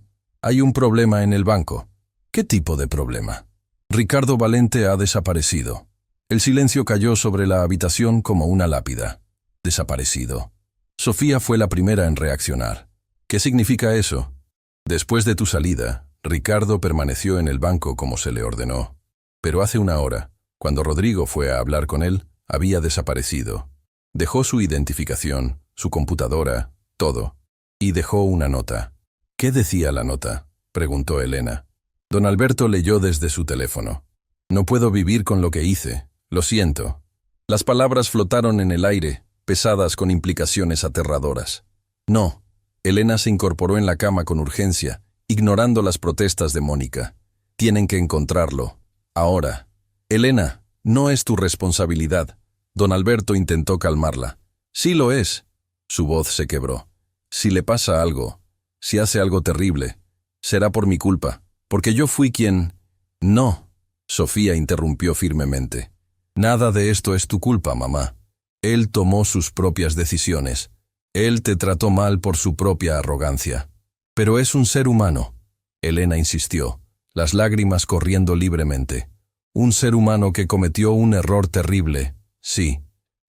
un problema en el banco. ¿Qué tipo de problema? Ricardo Valente ha desaparecido. El silencio cayó sobre la habitación como una lápida. Desaparecido. Sofía fue la primera en reaccionar. ¿Qué significa eso? Después de tu salida, Ricardo permaneció en el banco como se le ordenó. Pero hace una hora, cuando Rodrigo fue a hablar con él, había desaparecido. Dejó su identificación, su computadora, todo. Y dejó una nota. ¿Qué decía la nota?, preguntó Elena. Don Alberto leyó desde su teléfono. No puedo vivir con lo que hice. Lo siento. Las palabras flotaron en el aire, pesadas con implicaciones aterradoras. No. Elena se incorporó en la cama con urgencia, ignorando las protestas de Mónica. Tienen que encontrarlo. Ahora. Elena, no es tu responsabilidad. Don Alberto intentó calmarla. Sí lo es. Su voz se quebró. Si le pasa algo, si hace algo terrible, será por mi culpa, porque yo fui quien... No. Sofía interrumpió firmemente. Nada de esto es tu culpa, mamá. Él tomó sus propias decisiones. Él te trató mal por su propia arrogancia. Pero es un ser humano. Elena insistió, las lágrimas corriendo libremente. Un ser humano que cometió un error terrible, sí,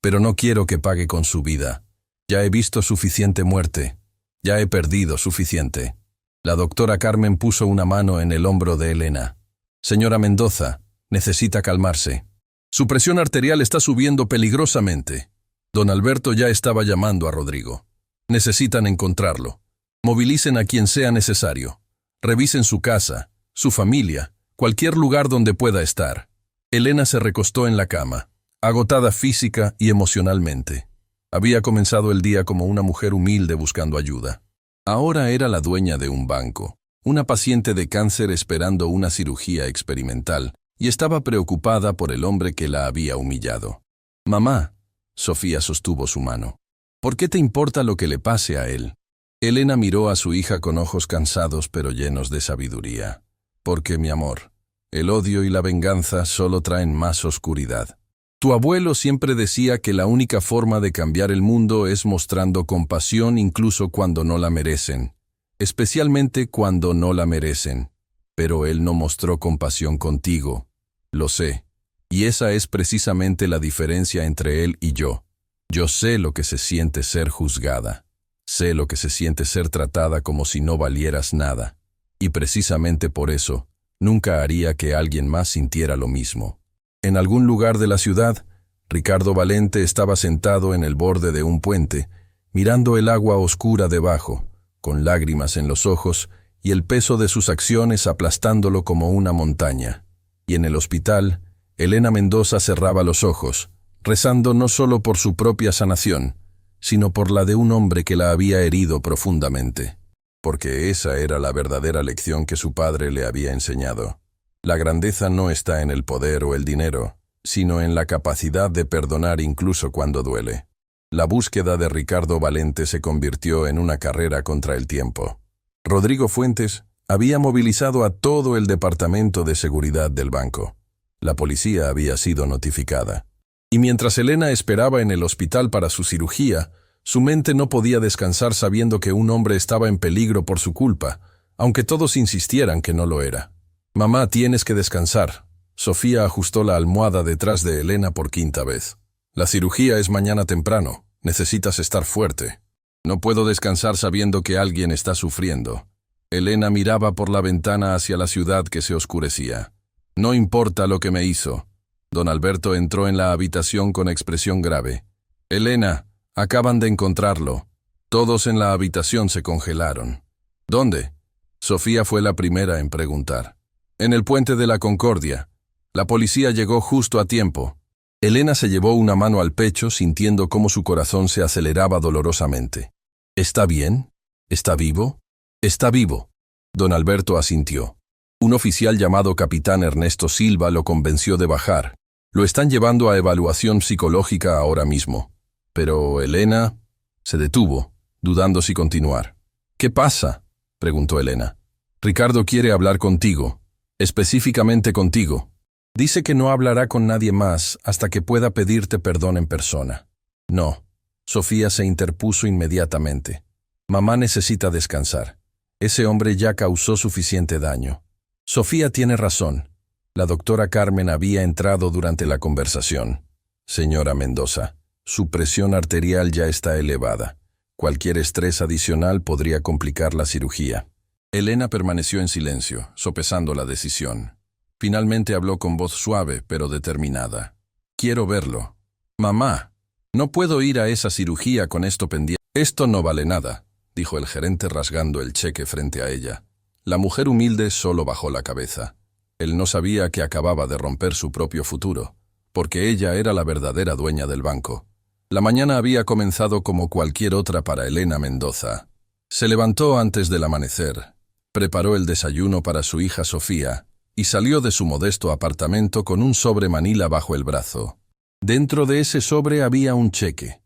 pero no quiero que pague con su vida. Ya he visto suficiente muerte. Ya he perdido suficiente. La doctora Carmen puso una mano en el hombro de Elena. Señora Mendoza, necesita calmarse. Su presión arterial está subiendo peligrosamente. Don Alberto ya estaba llamando a Rodrigo. Necesitan encontrarlo. Movilicen a quien sea necesario. Revisen su casa, su familia, cualquier lugar donde pueda estar. Elena se recostó en la cama, agotada física y emocionalmente. Había comenzado el día como una mujer humilde buscando ayuda. Ahora era la dueña de un banco, una paciente de cáncer esperando una cirugía experimental, y estaba preocupada por el hombre que la había humillado. Mamá, Sofía sostuvo su mano. ¿Por qué te importa lo que le pase a él? Elena miró a su hija con ojos cansados pero llenos de sabiduría. Porque, mi amor, el odio y la venganza solo traen más oscuridad. Tu abuelo siempre decía que la única forma de cambiar el mundo es mostrando compasión incluso cuando no la merecen, especialmente cuando no la merecen. Pero él no mostró compasión contigo. Lo sé. Y esa es precisamente la diferencia entre él y yo. Yo sé lo que se siente ser juzgada. Sé lo que se siente ser tratada como si no valieras nada. Y precisamente por eso, nunca haría que alguien más sintiera lo mismo. En algún lugar de la ciudad, Ricardo Valente estaba sentado en el borde de un puente, mirando el agua oscura debajo, con lágrimas en los ojos y el peso de sus acciones aplastándolo como una montaña. Y en el hospital, Elena Mendoza cerraba los ojos, rezando no solo por su propia sanación, sino por la de un hombre que la había herido profundamente. Porque esa era la verdadera lección que su padre le había enseñado. La grandeza no está en el poder o el dinero, sino en la capacidad de perdonar incluso cuando duele. La búsqueda de Ricardo Valente se convirtió en una carrera contra el tiempo. Rodrigo Fuentes había movilizado a todo el departamento de seguridad del banco. La policía había sido notificada. Y mientras Elena esperaba en el hospital para su cirugía, su mente no podía descansar sabiendo que un hombre estaba en peligro por su culpa, aunque todos insistieran que no lo era. Mamá, tienes que descansar. Sofía ajustó la almohada detrás de Elena por quinta vez. La cirugía es mañana temprano. Necesitas estar fuerte. No puedo descansar sabiendo que alguien está sufriendo. Elena miraba por la ventana hacia la ciudad que se oscurecía. No importa lo que me hizo. Don Alberto entró en la habitación con expresión grave. Elena, acaban de encontrarlo. Todos en la habitación se congelaron. ¿Dónde? Sofía fue la primera en preguntar. En el puente de la Concordia. La policía llegó justo a tiempo. Elena se llevó una mano al pecho, sintiendo cómo su corazón se aceleraba dolorosamente. ¿Está bien? ¿Está vivo? Está vivo. Don Alberto asintió. Un oficial llamado capitán Ernesto Silva lo convenció de bajar. Lo están llevando a evaluación psicológica ahora mismo. Pero Elena se detuvo, dudando si continuar. ¿Qué pasa?, preguntó Elena. Ricardo quiere hablar contigo, específicamente contigo. Dice que no hablará con nadie más hasta que pueda pedirte perdón en persona. No. Sofía se interpuso inmediatamente. Mamá necesita descansar. Ese hombre ya causó suficiente daño. Sofía tiene razón. La doctora Carmen había entrado durante la conversación. Señora Mendoza, su presión arterial ya está elevada. Cualquier estrés adicional podría complicar la cirugía. Elena permaneció en silencio, sopesando la decisión. Finalmente habló con voz suave, pero determinada. Quiero verlo. Mamá, no puedo ir a esa cirugía con esto pendiente. Esto no vale nada, dijo el gerente rasgando el cheque frente a ella. La mujer humilde solo bajó la cabeza. Él no sabía que acababa de romper su propio futuro, porque ella era la verdadera dueña del banco. La mañana había comenzado como cualquier otra para Elena Mendoza. Se levantó antes del amanecer, preparó el desayuno para su hija Sofía y salió de su modesto apartamento con un sobre manila bajo el brazo. Dentro de ese sobre había un cheque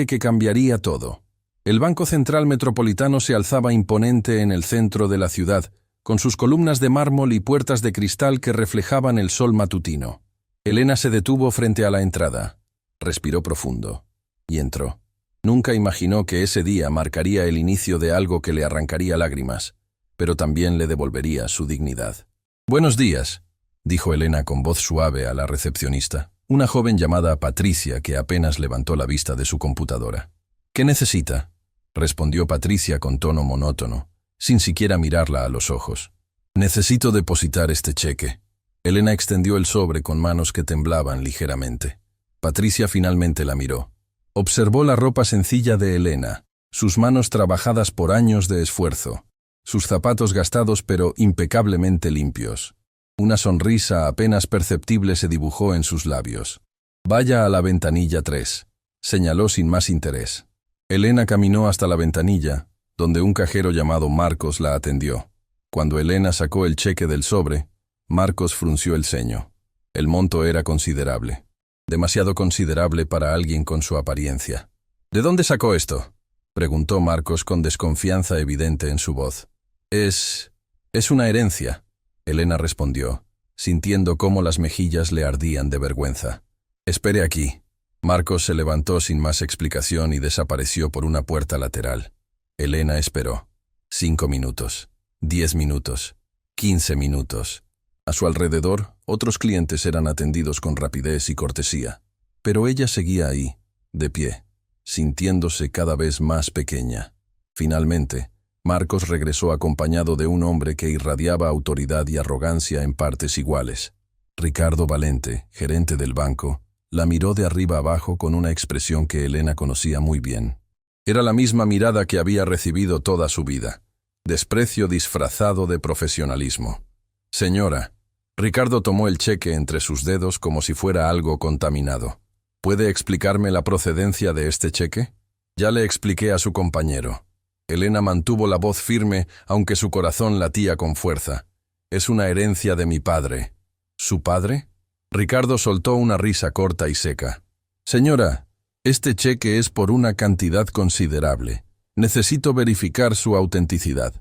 que cambiaría todo. El Banco Central Metropolitano se alzaba imponente en el centro de la ciudad, con sus columnas de mármol y puertas de cristal que reflejaban el sol matutino. Elena se detuvo frente a la entrada, respiró profundo y entró. Nunca imaginó que ese día marcaría el inicio de algo que le arrancaría lágrimas, pero también le devolvería su dignidad. «Buenos días», dijo Elena con voz suave a la recepcionista, una joven llamada Patricia que apenas levantó la vista de su computadora. «¿Qué necesita?», respondió Patricia con tono monótono, sin siquiera mirarla a los ojos. «Necesito depositar este cheque». Elena extendió el sobre con manos que temblaban ligeramente. Patricia finalmente la miró. Observó la ropa sencilla de Elena, sus manos trabajadas por años de esfuerzo, sus zapatos gastados pero impecablemente limpios. Una sonrisa apenas perceptible se dibujó en sus labios. «Vaya a la ventanilla 3», señaló sin más interés. Elena caminó hasta la ventanilla, donde un cajero llamado Marcos la atendió. Cuando Elena sacó el cheque del sobre, Marcos frunció el ceño. El monto era considerable. Demasiado considerable para alguien con su apariencia. «¿De dónde sacó esto?», preguntó Marcos con desconfianza evidente en su voz. Es una herencia», Elena respondió, sintiendo cómo las mejillas le ardían de vergüenza. «Espere aquí». Marcos se levantó sin más explicación y desapareció por una puerta lateral. Elena esperó. 5 minutos, 10 minutos, 15 minutos. A su alrededor, otros clientes eran atendidos con rapidez y cortesía, pero ella seguía ahí, de pie, sintiéndose cada vez más pequeña. Finalmente, Marcos regresó acompañado de un hombre que irradiaba autoridad y arrogancia en partes iguales. Ricardo Valente, gerente del banco, la miró de arriba abajo con una expresión que Elena conocía muy bien. Era la misma mirada que había recibido toda su vida. Desprecio disfrazado de profesionalismo. «Señora», Ricardo tomó el cheque entre sus dedos como si fuera algo contaminado. «¿Puede explicarme la procedencia de este cheque?». «Ya le expliqué a su compañero». Elena mantuvo la voz firme, aunque su corazón latía con fuerza. «Es una herencia de mi padre». «¿Su padre?». Ricardo soltó una risa corta y seca. «Señora, este cheque es por una cantidad considerable. Necesito verificar su autenticidad».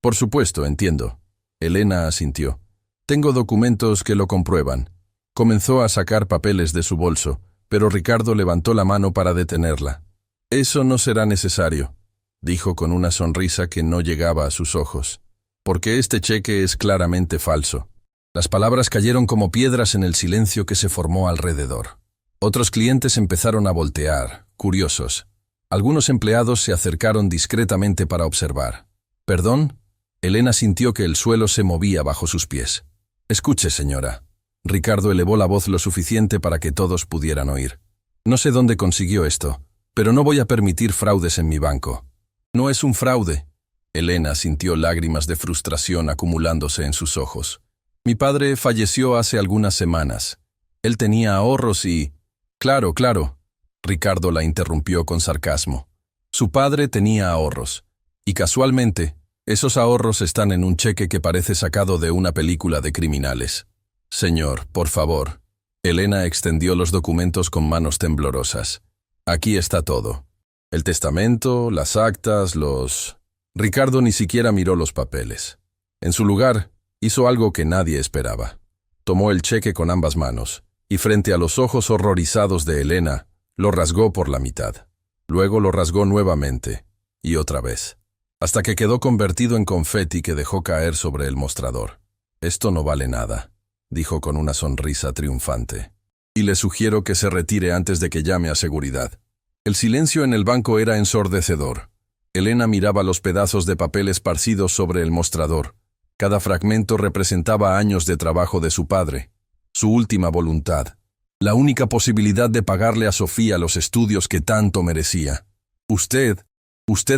«Por supuesto, entiendo». Elena asintió. «Tengo documentos que lo comprueban». Comenzó a sacar papeles de su bolso, pero Ricardo levantó la mano para detenerla. «Eso no será necesario», dijo con una sonrisa que no llegaba a sus ojos, «porque este cheque es claramente falso». Las palabras cayeron como piedras en el silencio que se formó alrededor. Otros clientes empezaron a voltear, curiosos. Algunos empleados se acercaron discretamente para observar. «¿Perdón?». Elena sintió que el suelo se movía bajo sus pies. «Escuche, señora». Ricardo elevó la voz lo suficiente para que todos pudieran oír. «No sé dónde consiguió esto, pero no voy a permitir fraudes en mi banco». «No es un fraude». Elena sintió lágrimas de frustración acumulándose en sus ojos. Mi padre falleció hace algunas semanas. Él tenía ahorros y... Claro, claro. Ricardo la interrumpió con sarcasmo. Su padre tenía ahorros. Y casualmente, esos ahorros están en un cheque que parece sacado de una película de criminales. Señor, por favor. Elena extendió los documentos con manos temblorosas. Aquí está todo. El testamento, las actas, los... Ricardo ni siquiera miró los papeles. En su lugar, hizo algo que nadie esperaba. Tomó el cheque con ambas manos, y frente a los ojos horrorizados de Elena, lo rasgó por la mitad. Luego lo rasgó nuevamente, y otra vez, hasta que quedó convertido en confeti que dejó caer sobre el mostrador. Esto no vale nada, dijo con una sonrisa triunfante. Y le sugiero que se retire antes de que llame a seguridad. El silencio en el banco era ensordecedor. Elena miraba los pedazos de papel esparcidos sobre el mostrador. Cada fragmento representaba años de trabajo de su padre, su última voluntad, la única posibilidad de pagarle a Sofía los estudios que tanto merecía. Usted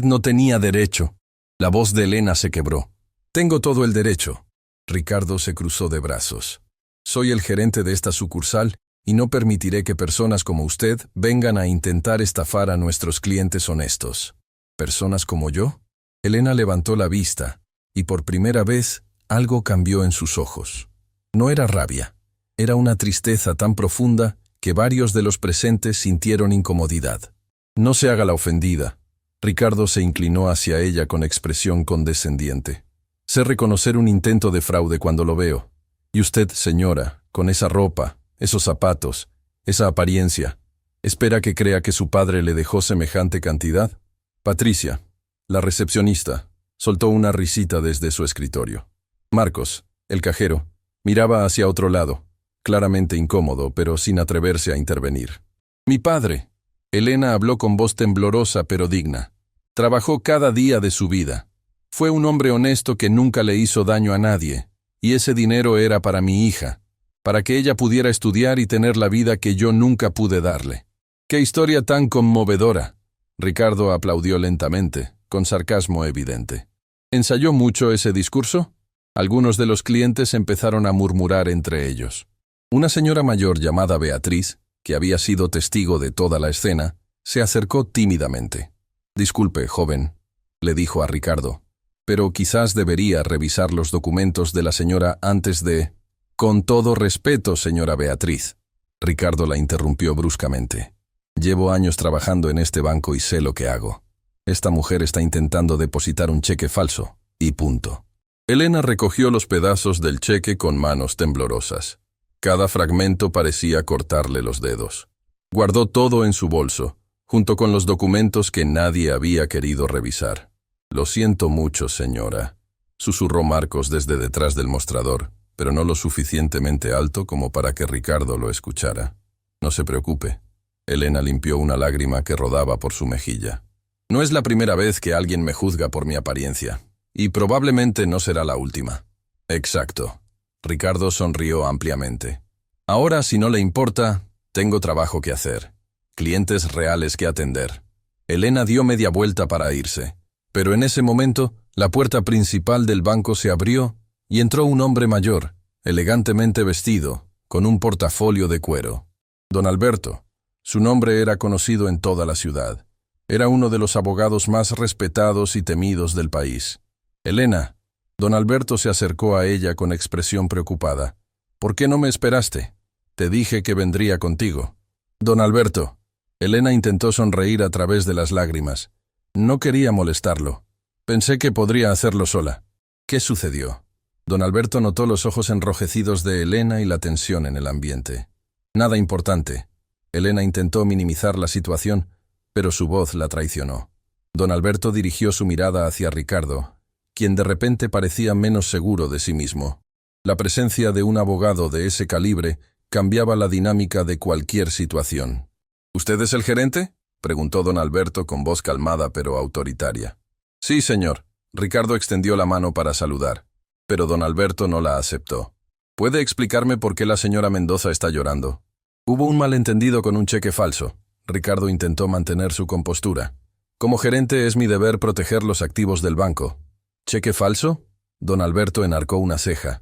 no tenía derecho. La voz de Elena se quebró. Tengo todo el derecho. Ricardo se cruzó de brazos. Soy el gerente de esta sucursal y no permitiré que personas como usted vengan a intentar estafar a nuestros clientes honestos. ¿Personas como yo? Elena levantó la vista, y por primera vez algo cambió en sus ojos. No era rabia, era una tristeza tan profunda que varios de los presentes sintieron incomodidad. No se haga la ofendida. Ricardo se inclinó hacia ella con expresión condescendiente. Sé reconocer un intento de fraude cuando lo veo. Y usted, señora, con esa ropa, esos zapatos, esa apariencia, ¿espera que crea que su padre le dejó semejante cantidad? Patricia, la recepcionista, soltó una risita desde su escritorio. Marcos, el cajero, miraba hacia otro lado, claramente incómodo, pero sin atreverse a intervenir. Mi padre. Elena habló con voz temblorosa pero digna. Trabajó cada día de su vida. Fue un hombre honesto que nunca le hizo daño a nadie, y ese dinero era para mi hija, para que ella pudiera estudiar y tener la vida que yo nunca pude darle. ¡Qué historia tan conmovedora! Ricardo aplaudió lentamente, con sarcasmo evidente. ¿Ensayó mucho ese discurso? Algunos de los clientes empezaron a murmurar entre ellos. Una señora mayor llamada Beatriz, que había sido testigo de toda la escena, se acercó tímidamente. «Disculpe, joven», le dijo a Ricardo, «pero quizás debería revisar los documentos de la señora antes de...» «Con todo respeto, señora Beatriz», Ricardo la interrumpió bruscamente. «Llevo años trabajando en este banco y sé lo que hago. Esta mujer está intentando depositar un cheque falso, y punto». Elena recogió los pedazos del cheque con manos temblorosas. Cada fragmento parecía cortarle los dedos. Guardó todo en su bolso, junto con los documentos que nadie había querido revisar. «Lo siento mucho, señora», susurró Marcos desde detrás del mostrador, pero no lo suficientemente alto como para que Ricardo lo escuchara. «No se preocupe». Elena limpió una lágrima que rodaba por su mejilla. «No es la primera vez que alguien me juzga por mi apariencia, y probablemente no será la última». «Exacto». Ricardo sonrió ampliamente. «Ahora, si no le importa, tengo trabajo que hacer. Clientes reales que atender». Elena dio media vuelta para irse, pero en ese momento, la puerta principal del banco se abrió y entró un hombre mayor, elegantemente vestido, con un portafolio de cuero. Don Alberto. Su nombre era conocido en toda la ciudad. Era uno de los abogados más respetados y temidos del país. «Elena». Don Alberto se acercó a ella con expresión preocupada. «¿Por qué no me esperaste? Te dije que vendría contigo». «Don Alberto». Elena intentó sonreír a través de las lágrimas. «No quería molestarlo. Pensé que podría hacerlo sola». «¿Qué sucedió?» Don Alberto notó los ojos enrojecidos de Elena y la tensión en el ambiente. «Nada importante». Elena intentó minimizar la situación, pero su voz la traicionó. Don Alberto dirigió su mirada hacia Ricardo, quien de repente parecía menos seguro de sí mismo. La presencia de un abogado de ese calibre cambiaba la dinámica de cualquier situación. «¿Usted es el gerente?», preguntó don Alberto con voz calmada pero autoritaria. «Sí, señor». Ricardo extendió la mano para saludar, pero don Alberto no la aceptó. «¿Puede explicarme por qué la señora Mendoza está llorando?» «Hubo un malentendido con un cheque falso». Ricardo intentó mantener su compostura. «Como gerente es mi deber proteger los activos del banco». «¿Cheque falso?». Don Alberto enarcó una ceja.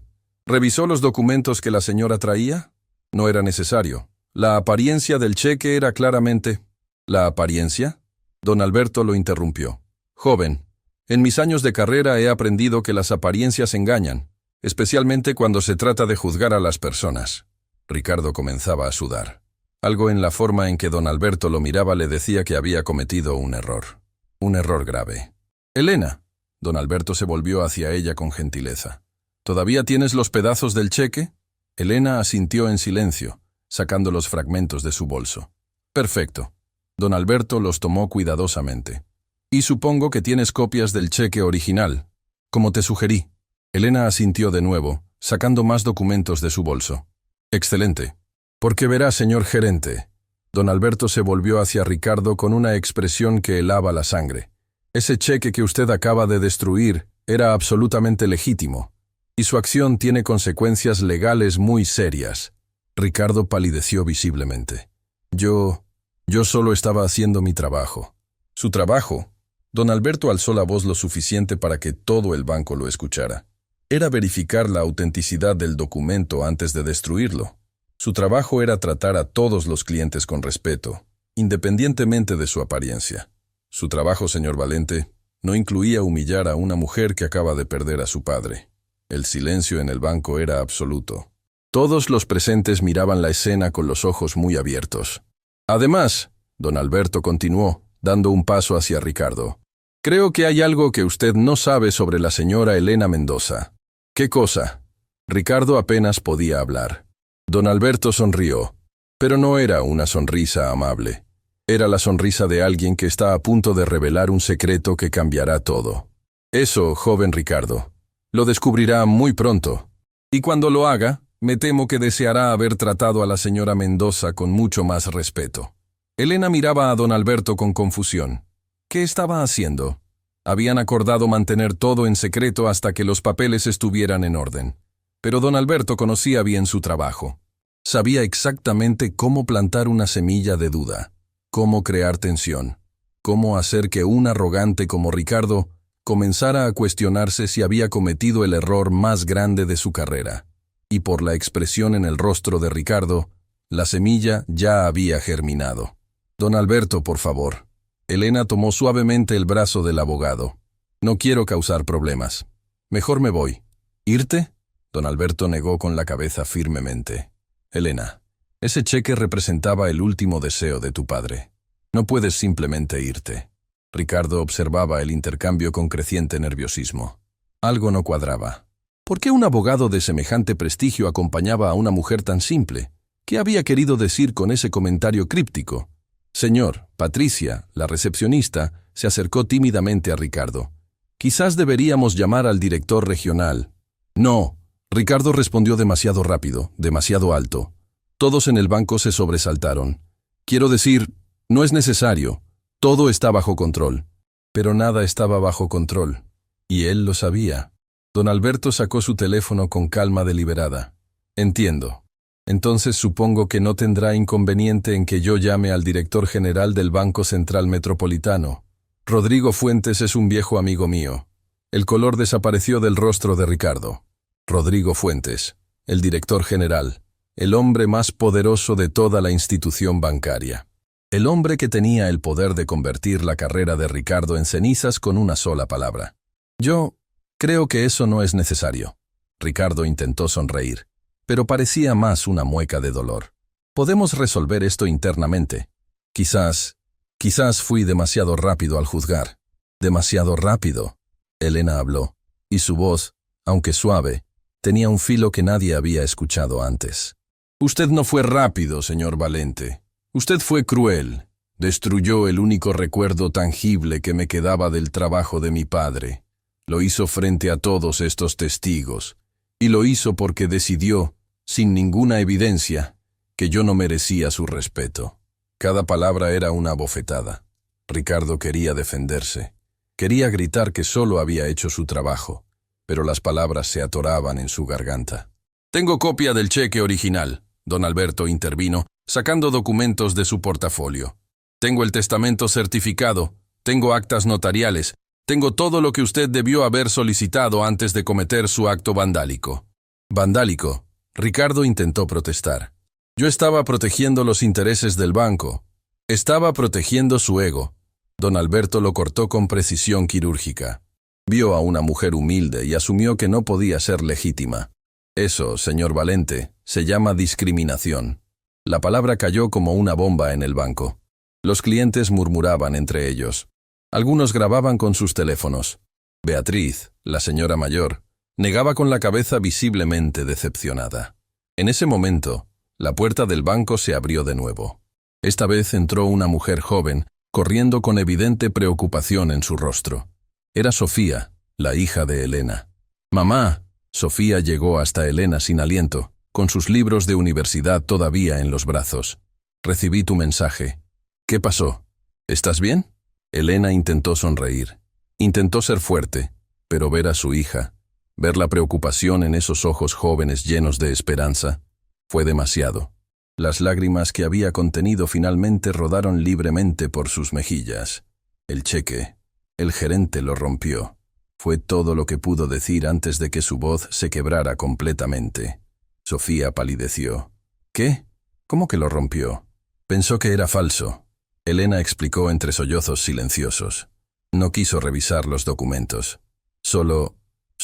¿Revisó los documentos que la señora traía? No era necesario. La apariencia del cheque era claramente... ¿La apariencia? Don Alberto lo interrumpió. Joven, en mis años de carrera he aprendido que las apariencias engañan, especialmente cuando se trata de juzgar a las personas. Ricardo comenzaba a sudar. Algo en la forma en que don Alberto lo miraba le decía que había cometido un error grave. Elena, don Alberto se volvió hacia ella con gentileza. ¿Todavía tienes los pedazos del cheque? Elena asintió en silencio, sacando los fragmentos de su bolso. Perfecto. Don Alberto los tomó cuidadosamente. Y supongo que tienes copias del cheque original, como te sugerí. Elena asintió de nuevo, sacando más documentos de su bolso. Excelente. Porque verá, señor gerente. Don Alberto se volvió hacia Ricardo con una expresión que helaba la sangre. Ese cheque que usted acaba de destruir era absolutamente legítimo, y su acción tiene consecuencias legales muy serias. Ricardo palideció visiblemente. Yo solo estaba haciendo mi trabajo. ¿Su trabajo? Don Alberto alzó la voz lo suficiente para que todo el banco lo escuchara. Era verificar la autenticidad del documento antes de destruirlo. Su trabajo era tratar a todos los clientes con respeto, independientemente de su apariencia. Su trabajo, señor Valente, no incluía humillar a una mujer que acaba de perder a su padre. El silencio en el banco era absoluto. Todos los presentes miraban la escena con los ojos muy abiertos. Además, don Alberto continuó, dando un paso hacia Ricardo. Creo que hay algo que usted no sabe sobre la señora Elena Mendoza. ¿Qué cosa? Ricardo apenas podía hablar. Don Alberto sonrió, pero no era una sonrisa amable. Era la sonrisa de alguien que está a punto de revelar un secreto que cambiará todo. Eso, joven Ricardo, lo descubrirá muy pronto. Y cuando lo haga, me temo que deseará haber tratado a la señora Mendoza con mucho más respeto. Elena miraba a don Alberto con confusión. ¿Qué estaba haciendo? Habían acordado mantener todo en secreto hasta que los papeles estuvieran en orden. Pero don Alberto conocía bien su trabajo. Sabía exactamente cómo plantar una semilla de duda, cómo crear tensión, cómo hacer que un arrogante como Ricardo comenzara a cuestionarse si había cometido el error más grande de su carrera. Y por la expresión en el rostro de Ricardo, la semilla ya había germinado. Don Alberto, por favor. Elena tomó suavemente el brazo del abogado. No quiero causar problemas. Mejor me voy. ¿Irte? Don Alberto negó con la cabeza firmemente. Elena, ese cheque representaba el último deseo de tu padre. No puedes simplemente irte. Ricardo observaba el intercambio con creciente nerviosismo. Algo no cuadraba. ¿Por qué un abogado de semejante prestigio acompañaba a una mujer tan simple? ¿Qué había querido decir con ese comentario críptico? Señor, Patricia, la recepcionista, se acercó tímidamente a Ricardo. Quizás deberíamos llamar al director regional. No. Ricardo respondió demasiado rápido, demasiado alto. Todos en el banco se sobresaltaron. Quiero decir, no es necesario. Todo está bajo control. Pero nada estaba bajo control. Y él lo sabía. Don Alberto sacó su teléfono con calma deliberada. Entiendo. Entonces supongo que no tendrá inconveniente en que yo llame al director general del Banco Central Metropolitano. Rodrigo Fuentes es un viejo amigo mío. El color desapareció del rostro de Ricardo. Rodrigo Fuentes, el director general, el hombre más poderoso de toda la institución bancaria. El hombre que tenía el poder de convertir la carrera de Ricardo en cenizas con una sola palabra. Yo creo que eso no es necesario. Ricardo intentó sonreír, pero parecía más una mueca de dolor. Podemos resolver esto internamente. Quizás fui demasiado rápido al juzgar. Demasiado rápido. Elena habló, y su voz, aunque suave, tenía un filo que nadie había escuchado antes. Usted no fue rápido, señor Valente. Usted fue cruel. Destruyó el único recuerdo tangible que me quedaba del trabajo de mi padre. Lo hizo frente a todos estos testigos. Y lo hizo porque decidió, sin ninguna evidencia, que yo no merecía su respeto. Cada palabra era una bofetada. Ricardo quería defenderse. Quería gritar que solo había hecho su trabajo, pero las palabras se atoraban en su garganta. Tengo copia del cheque original. Don Alberto intervino, sacando documentos de su portafolio. Tengo el testamento certificado, tengo actas notariales, tengo todo lo que usted debió haber solicitado antes de cometer su acto vandálico. Vandálico. Ricardo intentó protestar. Yo estaba protegiendo los intereses del banco. Estaba protegiendo su ego. Don Alberto lo cortó con precisión quirúrgica. Vio a una mujer humilde y asumió que no podía ser legítima. Eso, señor Valente, se llama discriminación. La palabra cayó como una bomba en el banco. Los clientes murmuraban entre ellos. Algunos grababan con sus teléfonos. Beatriz, la señora mayor, negaba con la cabeza visiblemente decepcionada. En ese momento, la puerta del banco se abrió de nuevo. Esta vez entró una mujer joven, corriendo con evidente preocupación en su rostro. Era Sofía, la hija de Elena. «Mamá». Sofía llegó hasta Elena sin aliento, con sus libros de universidad todavía en los brazos. «Recibí tu mensaje. ¿Qué pasó? ¿Estás bien?» Elena intentó sonreír. Intentó ser fuerte, pero ver a su hija, ver la preocupación en esos ojos jóvenes llenos de esperanza, fue demasiado. Las lágrimas que había contenido finalmente rodaron libremente por sus mejillas. El cheque, el gerente lo rompió. Fue todo lo que pudo decir antes de que su voz se quebrara completamente. Sofía palideció. ¿Qué? ¿Cómo que lo rompió? Pensó que era falso. Elena explicó entre sollozos silenciosos. No quiso revisar los documentos. Solo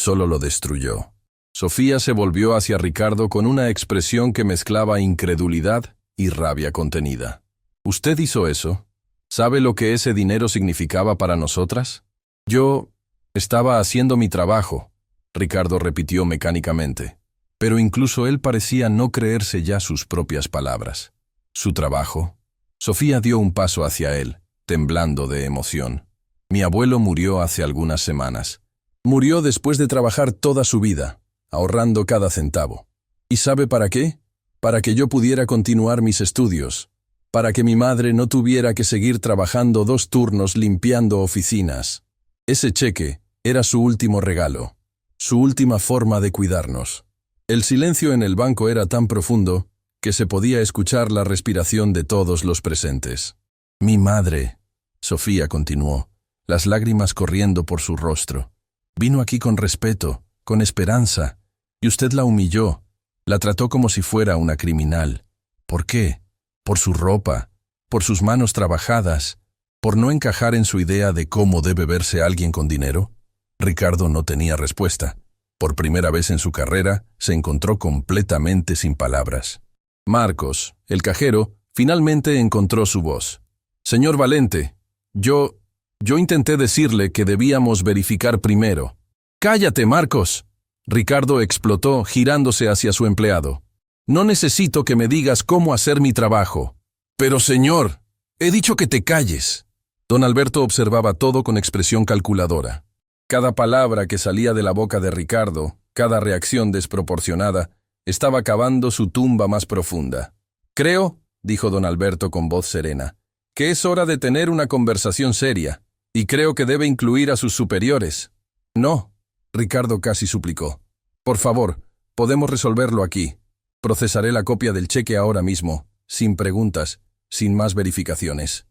lo destruyó. Sofía se volvió hacia Ricardo con una expresión que mezclaba incredulidad y rabia contenida. ¿Usted hizo eso? ¿Sabe lo que ese dinero significaba para nosotras? Yo estaba haciendo mi trabajo, Ricardo repitió mecánicamente. Pero incluso él parecía no creerse ya sus propias palabras. ¿Su trabajo? Sofía dio un paso hacia él, temblando de emoción. Mi abuelo murió hace algunas semanas. Murió después de trabajar toda su vida, ahorrando cada centavo. ¿Y sabe para qué? Para que yo pudiera continuar mis estudios, para que mi madre no tuviera que seguir trabajando 2 turnos limpiando oficinas. Ese cheque era su último regalo, su última forma de cuidarnos. El silencio en el banco era tan profundo que se podía escuchar la respiración de todos los presentes. Mi madre, Sofía continuó, las lágrimas corriendo por su rostro, vino aquí con respeto, con esperanza, y usted la humilló, la trató como si fuera una criminal. ¿Por qué? Por su ropa, por sus manos trabajadas, por no encajar en su idea de cómo debe verse alguien con dinero. Ricardo no tenía respuesta. Por primera vez en su carrera, se encontró completamente sin palabras. Marcos, el cajero, finalmente encontró su voz. Señor Valente, yo intenté decirle que debíamos verificar primero. ¡Cállate, Marcos! Ricardo explotó, girándose hacia su empleado. No necesito que me digas cómo hacer mi trabajo. Pero, señor, he dicho que te calles. Don Alberto observaba todo con expresión calculadora. Cada palabra que salía de la boca de Ricardo, cada reacción desproporcionada, estaba cavando su tumba más profunda. Creo, dijo don Alberto con voz serena, que es hora de tener una conversación seria, y creo que debe incluir a sus superiores. No, Ricardo casi suplicó. Por favor, podemos resolverlo aquí. Procesaré la copia del cheque ahora mismo, sin preguntas, sin más verificaciones.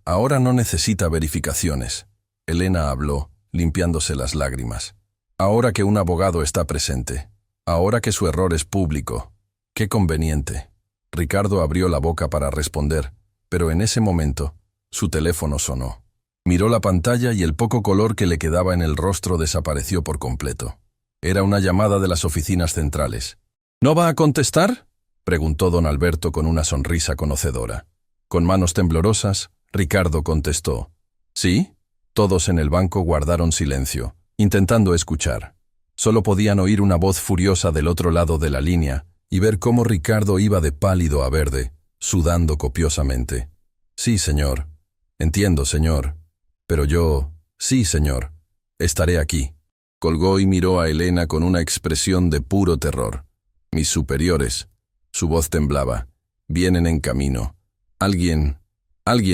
Ahora no necesita verificaciones. Elena habló, limpiándose las lágrimas. Ahora que un abogado está presente. Ahora que su error es público. Qué conveniente. Ricardo abrió la boca para responder, pero en ese momento, su teléfono sonó. Miró la pantalla y el poco color que le quedaba en el rostro desapareció por completo. Era una llamada de las oficinas centrales. ¿No va a contestar?, preguntó don Alberto con una sonrisa conocedora. Con manos temblorosas, Ricardo contestó. ¿Sí? Todos en el banco guardaron silencio, intentando escuchar. Solo podían oír una voz furiosa del otro lado de la línea y ver cómo Ricardo iba de pálido a verde, sudando copiosamente. Sí, señor. Entiendo, señor. Pero yo... Sí, señor. Estaré aquí. Colgó y miró a Elena con una expresión de puro terror. Mis superiores. Su voz temblaba. Vienen en camino. Alguien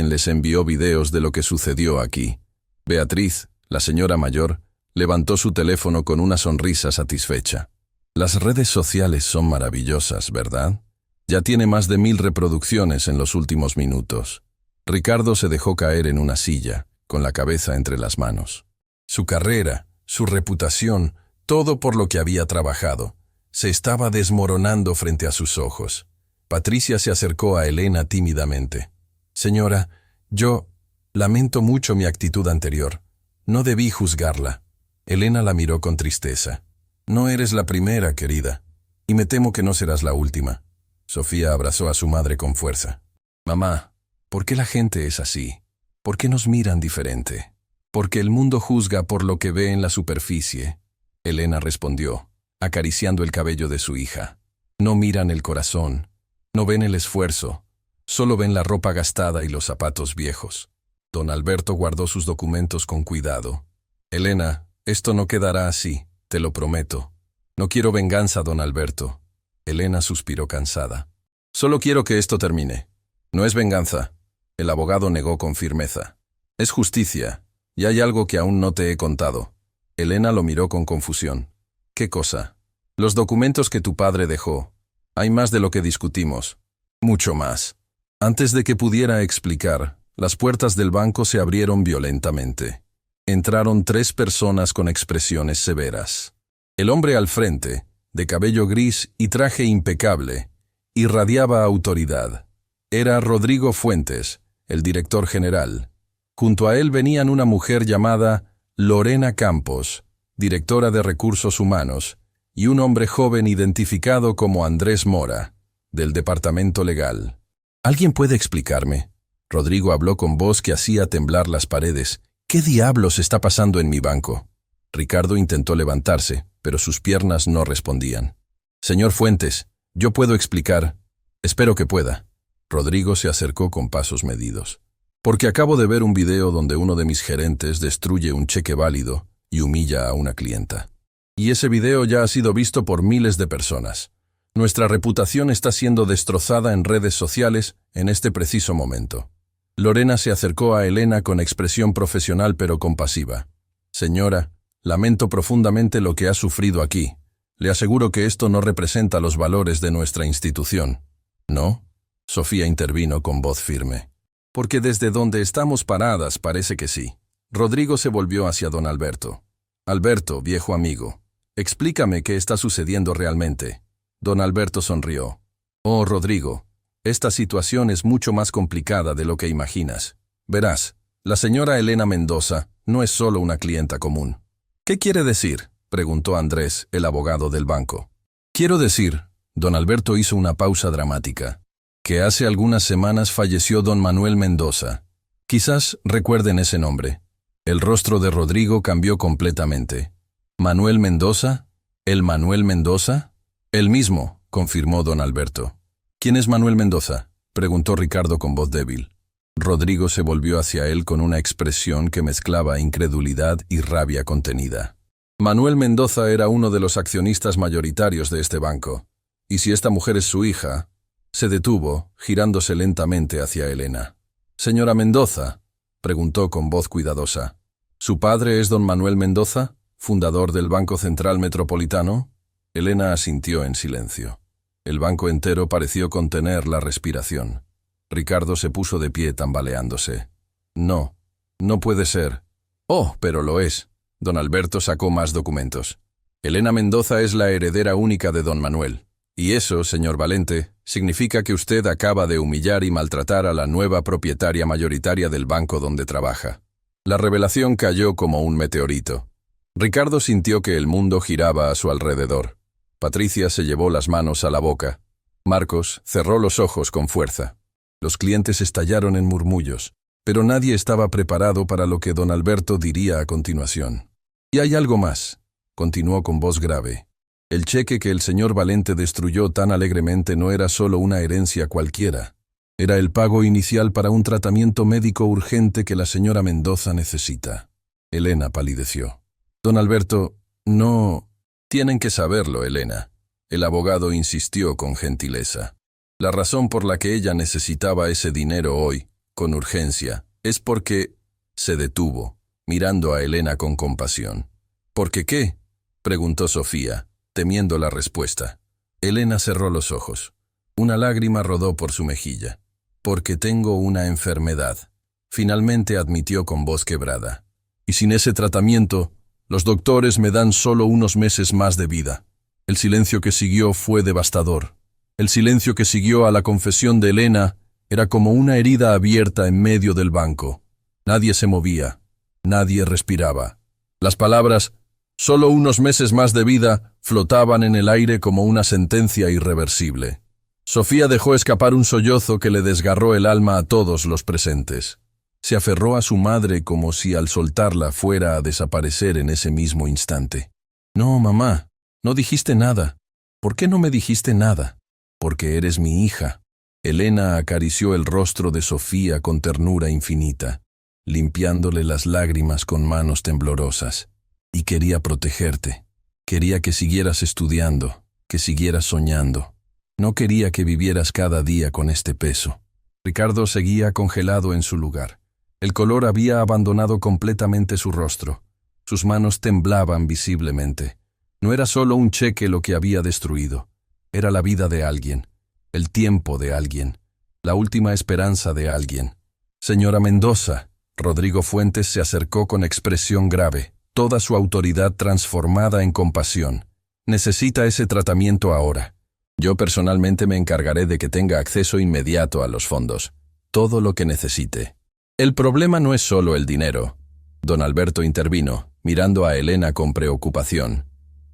les envió videos de lo que sucedió aquí. Beatriz, la señora mayor, levantó su teléfono con una sonrisa satisfecha. Las redes sociales son maravillosas, ¿verdad? Ya tiene más de 1000 reproducciones en los últimos minutos. Ricardo se dejó caer en una silla, con la cabeza entre las manos. Su carrera, su reputación, todo por lo que había trabajado. se estaba desmoronando frente a sus ojos. Patricia se acercó a Elena tímidamente. «Señora, yo lamento mucho mi actitud anterior. No debí juzgarla». Elena la miró con tristeza. «No eres la primera, querida, y me temo que no serás la última». Sofía abrazó a su madre con fuerza. «Mamá, ¿por qué la gente es así? ¿Por qué nos miran diferente? Porque el mundo juzga por lo que ve en la superficie». Elena respondió, acariciando el cabello de su hija. «No miran el corazón, no ven el esfuerzo, solo ven la ropa gastada y los zapatos viejos». Don Alberto guardó sus documentos con cuidado. «Elena, esto no quedará así, te lo prometo. No quiero venganza, don Alberto». Elena suspiró cansada. «Solo quiero que esto termine. No es venganza». El abogado negó con firmeza. «Es justicia, y hay algo que aún no te he contado». Elena lo miró con confusión. «¿Qué cosa?» «Los documentos que tu padre dejó. Hay más de lo que discutimos. Mucho más». Antes de que pudiera explicar, las puertas del banco se abrieron violentamente. Entraron 3 personas con expresiones severas. El hombre al frente, de cabello gris y traje impecable, irradiaba autoridad. Era Rodrigo Fuentes, el director general. Junto a él venían una mujer llamada Lorena Campos, directora de Recursos Humanos, y un hombre joven identificado como Andrés Mora, del Departamento Legal. «¿Alguien puede explicarme?» Rodrigo habló con voz que hacía temblar las paredes. «¿Qué diablos está pasando en mi banco?» Ricardo intentó levantarse, pero sus piernas no respondían. «Señor Fuentes, yo puedo explicar. Espero que pueda». Rodrigo se acercó con pasos medidos. «Porque acabo de ver un video donde uno de mis gerentes destruye un cheque válido y humilla a una clienta. Y ese video ya ha sido visto por miles de personas. Nuestra reputación está siendo destrozada en redes sociales en este preciso momento». Lorena se acercó a Elena con expresión profesional pero compasiva. «Señora, lamento profundamente lo que ha sufrido aquí. Le aseguro que esto no representa los valores de nuestra institución». «¿No?», Sofía intervino con voz firme. «Porque desde donde estamos paradas parece que sí». Rodrigo se volvió hacia don Alberto. «Alberto, viejo amigo, explícame qué está sucediendo realmente». Don Alberto sonrió. «Oh, Rodrigo, esta situación es mucho más complicada de lo que imaginas. Verás, la señora Elena Mendoza no es solo una clienta común». «¿Qué quiere decir?», preguntó Andrés, el abogado del banco. «Quiero decir», don Alberto hizo una pausa dramática, «que hace algunas semanas falleció don Manuel Mendoza. Quizás recuerden ese nombre». El rostro de Rodrigo cambió completamente. «¿Manuel Mendoza? ¿El Manuel Mendoza?» «El mismo», confirmó don Alberto. «¿Quién es Manuel Mendoza?», preguntó Ricardo con voz débil. Rodrigo se volvió hacia él con una expresión que mezclaba incredulidad y rabia contenida. «Manuel Mendoza era uno de los accionistas mayoritarios de este banco. Y si esta mujer es su hija…» Se detuvo, girándose lentamente hacia Elena. «Señora Mendoza», preguntó con voz cuidadosa. «¿Su padre es don Manuel Mendoza, fundador del Banco Central Metropolitano?». Elena asintió en silencio. El banco entero pareció contener la respiración. Ricardo se puso de pie tambaleándose. «No, no puede ser». «Oh, pero lo es». Don Alberto sacó más documentos. «Elena Mendoza es la heredera única de don Manuel. Y eso, señor Valente, significa que usted acaba de humillar y maltratar a la nueva propietaria mayoritaria del banco donde trabaja». La revelación cayó como un meteorito. Ricardo sintió que el mundo giraba a su alrededor. Patricia se llevó las manos a la boca. Marcos cerró los ojos con fuerza. Los clientes estallaron en murmullos, pero nadie estaba preparado para lo que don Alberto diría a continuación. «Y hay algo más», continuó con voz grave. «El cheque que el señor Valente destruyó tan alegremente no era solo una herencia cualquiera. Era el pago inicial para un tratamiento médico urgente que la señora Mendoza necesita». Elena palideció. «Don Alberto, no…» «Tienen que saberlo, Elena», el abogado insistió con gentileza. «La razón por la que ella necesitaba ese dinero hoy, con urgencia, es porque…» Se detuvo, mirando a Elena con compasión. «¿Por qué qué?», preguntó Sofía, temiendo la respuesta. Elena cerró los ojos. Una lágrima rodó por su mejilla. «Porque tengo una enfermedad», finalmente admitió con voz quebrada. «Y sin ese tratamiento, los doctores me dan solo unos meses más de vida». El silencio que siguió fue devastador. El silencio que siguió a la confesión de Elena era como una herida abierta en medio del banco. Nadie se movía, nadie respiraba. Las palabras, solo unos meses más de vida, flotaban en el aire como una sentencia irreversible. Sofía dejó escapar un sollozo que le desgarró el alma a todos los presentes. Se aferró a su madre como si al soltarla fuera a desaparecer en ese mismo instante. «No, mamá, no dijiste nada. ¿Por qué no me dijiste nada?» «Porque eres mi hija». Elena acarició el rostro de Sofía con ternura infinita, limpiándole las lágrimas con manos temblorosas. «Y quería protegerte. Quería que siguieras estudiando, que siguieras soñando. No quería que vivieras cada día con este peso». Ricardo seguía congelado en su lugar. El color había abandonado completamente su rostro. Sus manos temblaban visiblemente. No era solo un cheque lo que había destruido. Era la vida de alguien, el tiempo de alguien, la última esperanza de alguien. «Señora Mendoza», Rodrigo Fuentes se acercó con expresión grave, toda su autoridad transformada en compasión. «Necesita ese tratamiento ahora. Yo personalmente me encargaré de que tenga acceso inmediato a los fondos. Todo lo que necesite». «El problema no es solo el dinero». Don Alberto intervino, mirando a Elena con preocupación.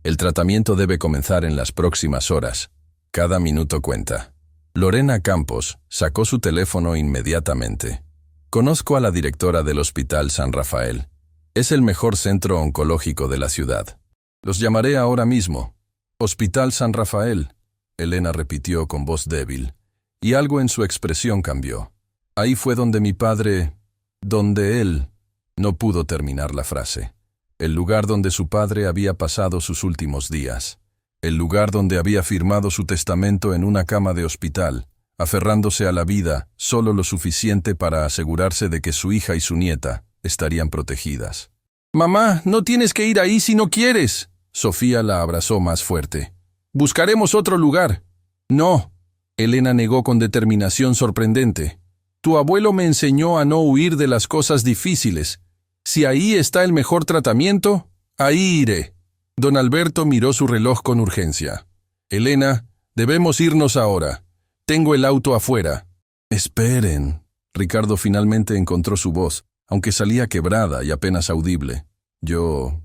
«El tratamiento debe comenzar en las próximas horas. Cada minuto cuenta». Lorena Campos sacó su teléfono inmediatamente. «Conozco a la directora del Hospital San Rafael. Es el mejor centro oncológico de la ciudad. Los llamaré ahora mismo». «Hospital San Rafael», Elena repitió con voz débil, y algo en su expresión cambió. «Ahí fue donde mi padre... donde él...» No pudo terminar la frase. El lugar donde su padre había pasado sus últimos días. El lugar donde había firmado su testamento en una cama de hospital, aferrándose a la vida solo lo suficiente para asegurarse de que su hija y su nieta estarían protegidas. «Mamá, no tienes que ir ahí si no quieres». Sofía la abrazó más fuerte. «Buscaremos otro lugar». «No», Elena negó con determinación sorprendente. «Tu abuelo me enseñó a no huir de las cosas difíciles. Si ahí está el mejor tratamiento, ahí iré». Don Alberto miró su reloj con urgencia. «Elena, debemos irnos ahora. Tengo el auto afuera». «Esperen». Ricardo finalmente encontró su voz, aunque salía quebrada y apenas audible. Yo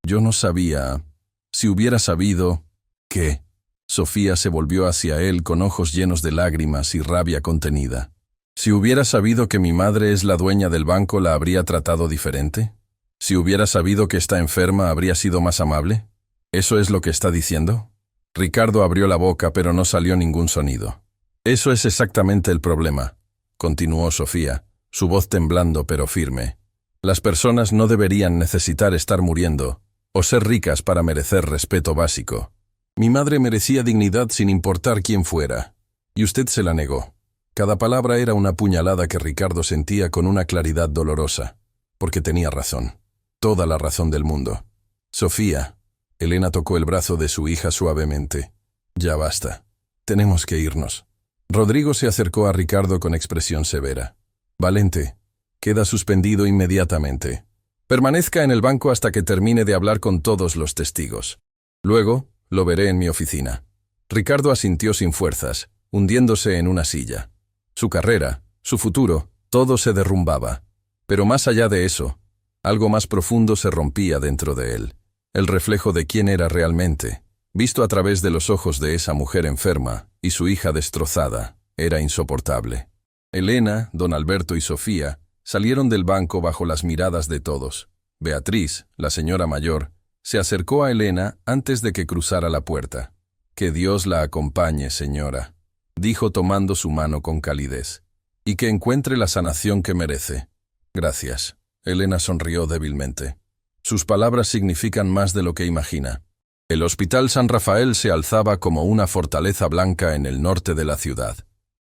no sabía. Si hubiera sabido... ¿Qué?» Sofía se volvió hacia él con ojos llenos de lágrimas y rabia contenida. «Si hubiera sabido que mi madre es la dueña del banco, ¿la habría tratado diferente? Si hubiera sabido que está enferma, ¿habría sido más amable? ¿Eso es lo que está diciendo?» Ricardo abrió la boca, pero no salió ningún sonido. «Eso es exactamente el problema», continuó Sofía, su voz temblando pero firme. «Las personas no deberían necesitar estar muriendo o ser ricas para merecer respeto básico. Mi madre merecía dignidad sin importar quién fuera, y usted se la negó». Cada palabra era una puñalada que Ricardo sentía con una claridad dolorosa, porque tenía razón, toda la razón del mundo. «Sofía», Elena tocó el brazo de su hija suavemente. «Ya basta, tenemos que irnos». Rodrigo se acercó a Ricardo con expresión severa. «Valente, queda suspendido inmediatamente. Permanezca en el banco hasta que termine de hablar con todos los testigos. Luego, lo veré en mi oficina». Ricardo asintió sin fuerzas, hundiéndose en una silla. Su carrera, su futuro, todo se derrumbaba. Pero más allá de eso, algo más profundo se rompía dentro de él. El reflejo de quién era realmente, visto a través de los ojos de esa mujer enferma y su hija destrozada, era insoportable. Elena, don Alberto y Sofía salieron del banco bajo las miradas de todos. Beatriz, la señora mayor, se acercó a Elena antes de que cruzara la puerta. «Que Dios la acompañe, señora», dijo tomando su mano con calidez, «y que encuentre la sanación que merece». «Gracias». Elena sonrió débilmente. Sus palabras significan más de lo que imagina. El Hospital San Rafael se alzaba como una fortaleza blanca en el norte de la ciudad.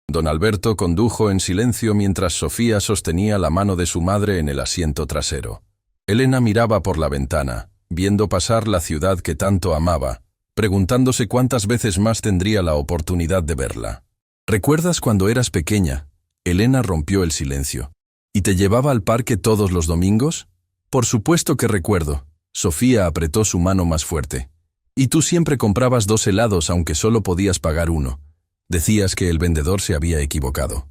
Don Alberto condujo en silencio mientras Sofía sostenía la mano de su madre en el asiento trasero. Elena miraba por la ventana, viendo pasar la ciudad que tanto amaba, preguntándose cuántas veces más tendría la oportunidad de verla. «¿Recuerdas cuando eras pequeña?» Elena rompió el silencio. «¿Y te llevaba al parque todos los domingos?» «Por supuesto que recuerdo». Sofía apretó su mano más fuerte. Y tú siempre comprabas 2 helados aunque solo podías pagar uno. Decías que el vendedor se había equivocado.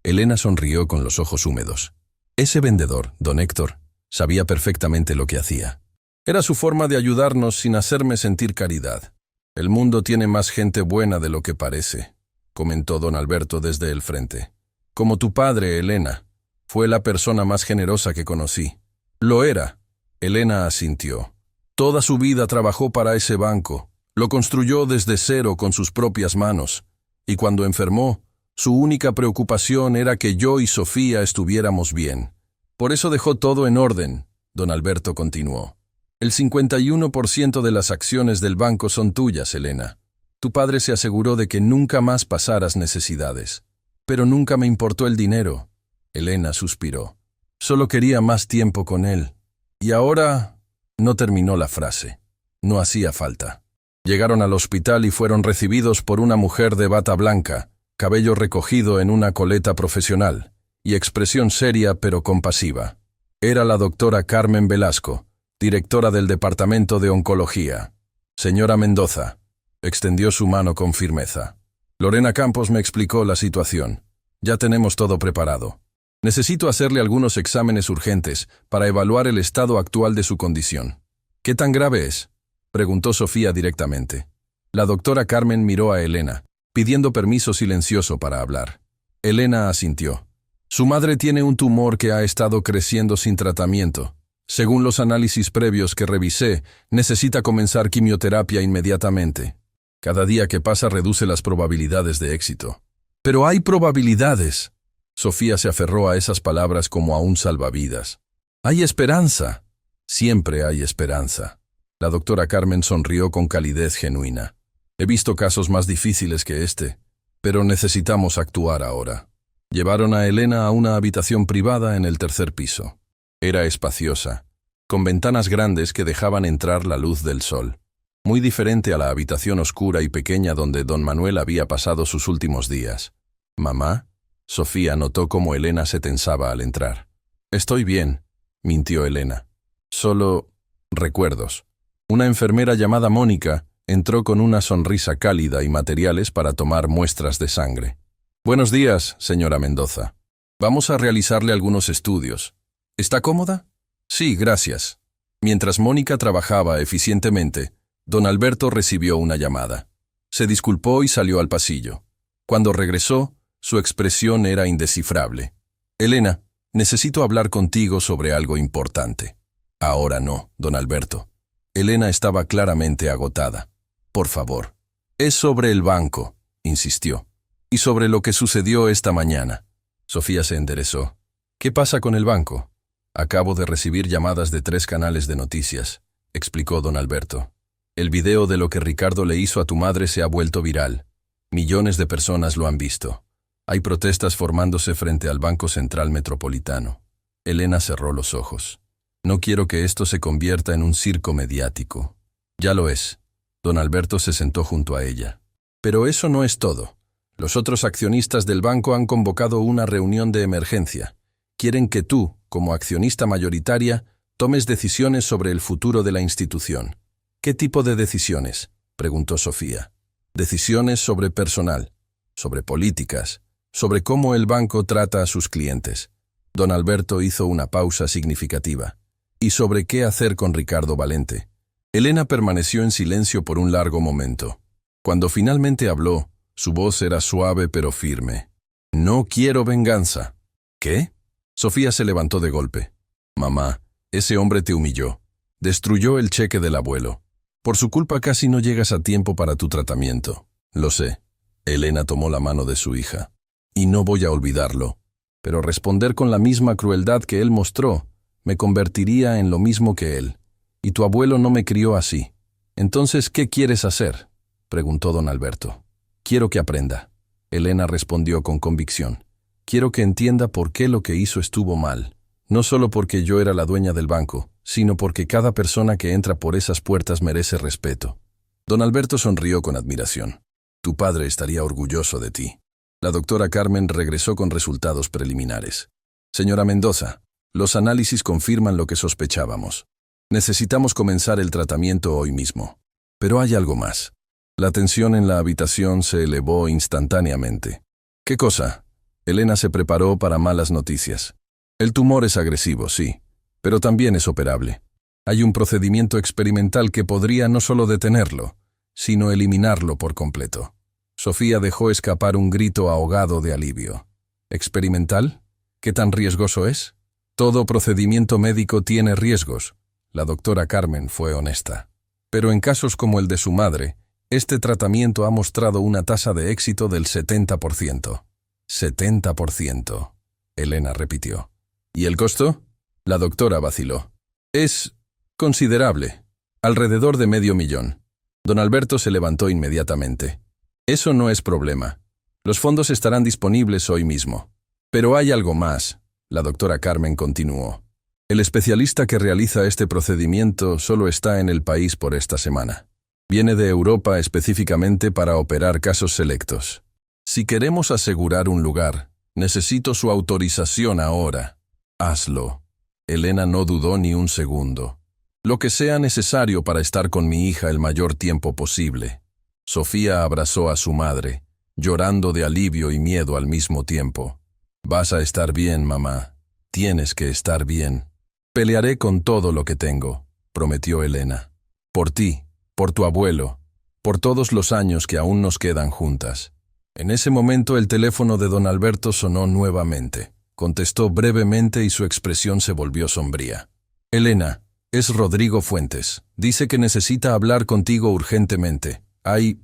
Elena sonrió con los ojos húmedos. Ese vendedor, don Héctor, sabía perfectamente lo que hacía. Era su forma de ayudarnos sin hacerme sentir caridad. El mundo tiene más gente buena de lo que parece, comentó don Alberto desde el frente. Como tu padre, Elena. Fue la persona más generosa que conocí. Lo era. Elena asintió. Toda su vida trabajó para ese banco. Lo construyó desde cero con sus propias manos. Y cuando enfermó, su única preocupación era que yo y Sofía estuviéramos bien. Por eso dejó todo en orden, don Alberto continuó. El 51% de las acciones del banco son tuyas, Elena. Tu padre se aseguró de que nunca más pasaras necesidades. Pero nunca me importó el dinero. Elena suspiró. Solo quería más tiempo con él. Y ahora... No terminó la frase. No hacía falta. Llegaron al hospital y fueron recibidos por una mujer de bata blanca, cabello recogido en una coleta profesional, y expresión seria pero compasiva. Era la doctora Carmen Velasco, directora del Departamento de Oncología. Señora Mendoza, extendió su mano con firmeza. Lorena Campos me explicó la situación. Ya tenemos todo preparado. Necesito hacerle algunos exámenes urgentes para evaluar el estado actual de su condición. ¿Qué tan grave es?, preguntó Sofía directamente. La doctora Carmen miró a Elena, pidiendo permiso silencioso para hablar. Elena asintió. Su madre tiene un tumor que ha estado creciendo sin tratamiento. Según los análisis previos que revisé, necesita comenzar quimioterapia inmediatamente. Cada día que pasa reduce las probabilidades de éxito. Pero hay probabilidades. Sofía se aferró a esas palabras como a un salvavidas. Hay esperanza. Siempre hay esperanza. La doctora Carmen sonrió con calidez genuina. He visto casos más difíciles que este, pero necesitamos actuar ahora. Llevaron a Elena a una habitación privada en el 3er piso. Era espaciosa, con ventanas grandes que dejaban entrar la luz del sol. Muy diferente a la habitación oscura y pequeña donde don Manuel había pasado sus últimos días. «¿Mamá?» Sofía notó cómo Elena se tensaba al entrar. «Estoy bien», mintió Elena. «Solo recuerdos». Una enfermera llamada Mónica entró con una sonrisa cálida y materiales para tomar muestras de sangre. «Buenos días, señora Mendoza. Vamos a realizarle algunos estudios. ¿Está cómoda?» «Sí, gracias». Mientras Mónica trabajaba eficientemente, don Alberto recibió una llamada. Se disculpó y salió al pasillo. Cuando regresó, su expresión era indescifrable. «Elena, necesito hablar contigo sobre algo importante». «Ahora no, don Alberto». Elena estaba claramente agotada. «Por favor». «Es sobre el banco», insistió. «Y sobre lo que sucedió esta mañana». Sofía se enderezó. «¿Qué pasa con el banco?» «Acabo de recibir llamadas de 3 canales de noticias», explicó don Alberto. «El video de lo que Ricardo le hizo a tu madre se ha vuelto viral. Millones de personas lo han visto. Hay protestas formándose frente al Banco Central Metropolitano». Elena cerró los ojos. «No quiero que esto se convierta en un circo mediático». «Ya lo es». Don Alberto se sentó junto a ella. «Pero eso no es todo. Los otros accionistas del banco han convocado una reunión de emergencia. Quieren que tú, como accionista mayoritaria, tomes decisiones sobre el futuro de la institución». «¿Qué tipo de decisiones?», preguntó Sofía. «Decisiones sobre personal, sobre políticas, sobre cómo el banco trata a sus clientes». Don Alberto hizo una pausa significativa. «Y sobre qué hacer con Ricardo Valente». Elena permaneció en silencio por un largo momento. Cuando finalmente habló, su voz era suave pero firme. «No quiero venganza». «¿Qué?». Sofía se levantó de golpe. «Mamá, ese hombre te humilló. Destruyó el cheque del abuelo. Por su culpa casi no llegas a tiempo para tu tratamiento». «Lo sé». Elena tomó la mano de su hija. «Y no voy a olvidarlo. Pero responder con la misma crueldad que él mostró me convertiría en lo mismo que él. Y tu abuelo no me crió así. Entonces, ¿qué quieres hacer?», preguntó don Alberto. «Quiero que aprenda». Elena respondió con convicción. «Quiero que entienda por qué lo que hizo estuvo mal. No solo porque yo era la dueña del banco, sino porque cada persona que entra por esas puertas merece respeto». Don Alberto sonrió con admiración. «Tu padre estaría orgulloso de ti». La doctora Carmen regresó con resultados preliminares. «Señora Mendoza, los análisis confirman lo que sospechábamos. Necesitamos comenzar el tratamiento hoy mismo». Pero hay algo más. La tensión en la habitación se elevó instantáneamente. ¿Qué cosa? Elena se preparó para malas noticias. El tumor es agresivo, sí, pero también es operable. Hay un procedimiento experimental que podría no solo detenerlo, sino eliminarlo por completo. Sofía dejó escapar un grito ahogado de alivio. ¿Experimental? ¿Qué tan riesgoso es? Todo procedimiento médico tiene riesgos. La doctora Carmen fue honesta. Pero en casos como el de su madre, este tratamiento ha mostrado una tasa de éxito del 70%. 70%, Elena repitió. ¿Y el costo? La doctora vaciló. Es considerable, alrededor de $500,000. Don Alberto se levantó inmediatamente. Eso no es problema. Los fondos estarán disponibles hoy mismo. Pero hay algo más, la doctora Carmen continuó. El especialista que realiza este procedimiento solo está en el país por esta semana. Viene de Europa específicamente para operar casos selectos. Si queremos asegurar un lugar, necesito su autorización ahora. Hazlo. Elena no dudó ni un segundo. Lo que sea necesario para estar con mi hija el mayor tiempo posible. Sofía abrazó a su madre, llorando de alivio y miedo al mismo tiempo. Vas a estar bien, mamá. Tienes que estar bien. Pelearé con todo lo que tengo, prometió Elena. Por ti, por tu abuelo, por todos los años que aún nos quedan juntas. En ese momento el teléfono de don Alberto sonó nuevamente. Contestó brevemente y su expresión se volvió sombría. Elena, es Rodrigo Fuentes. Dice que necesita hablar contigo urgentemente. Hay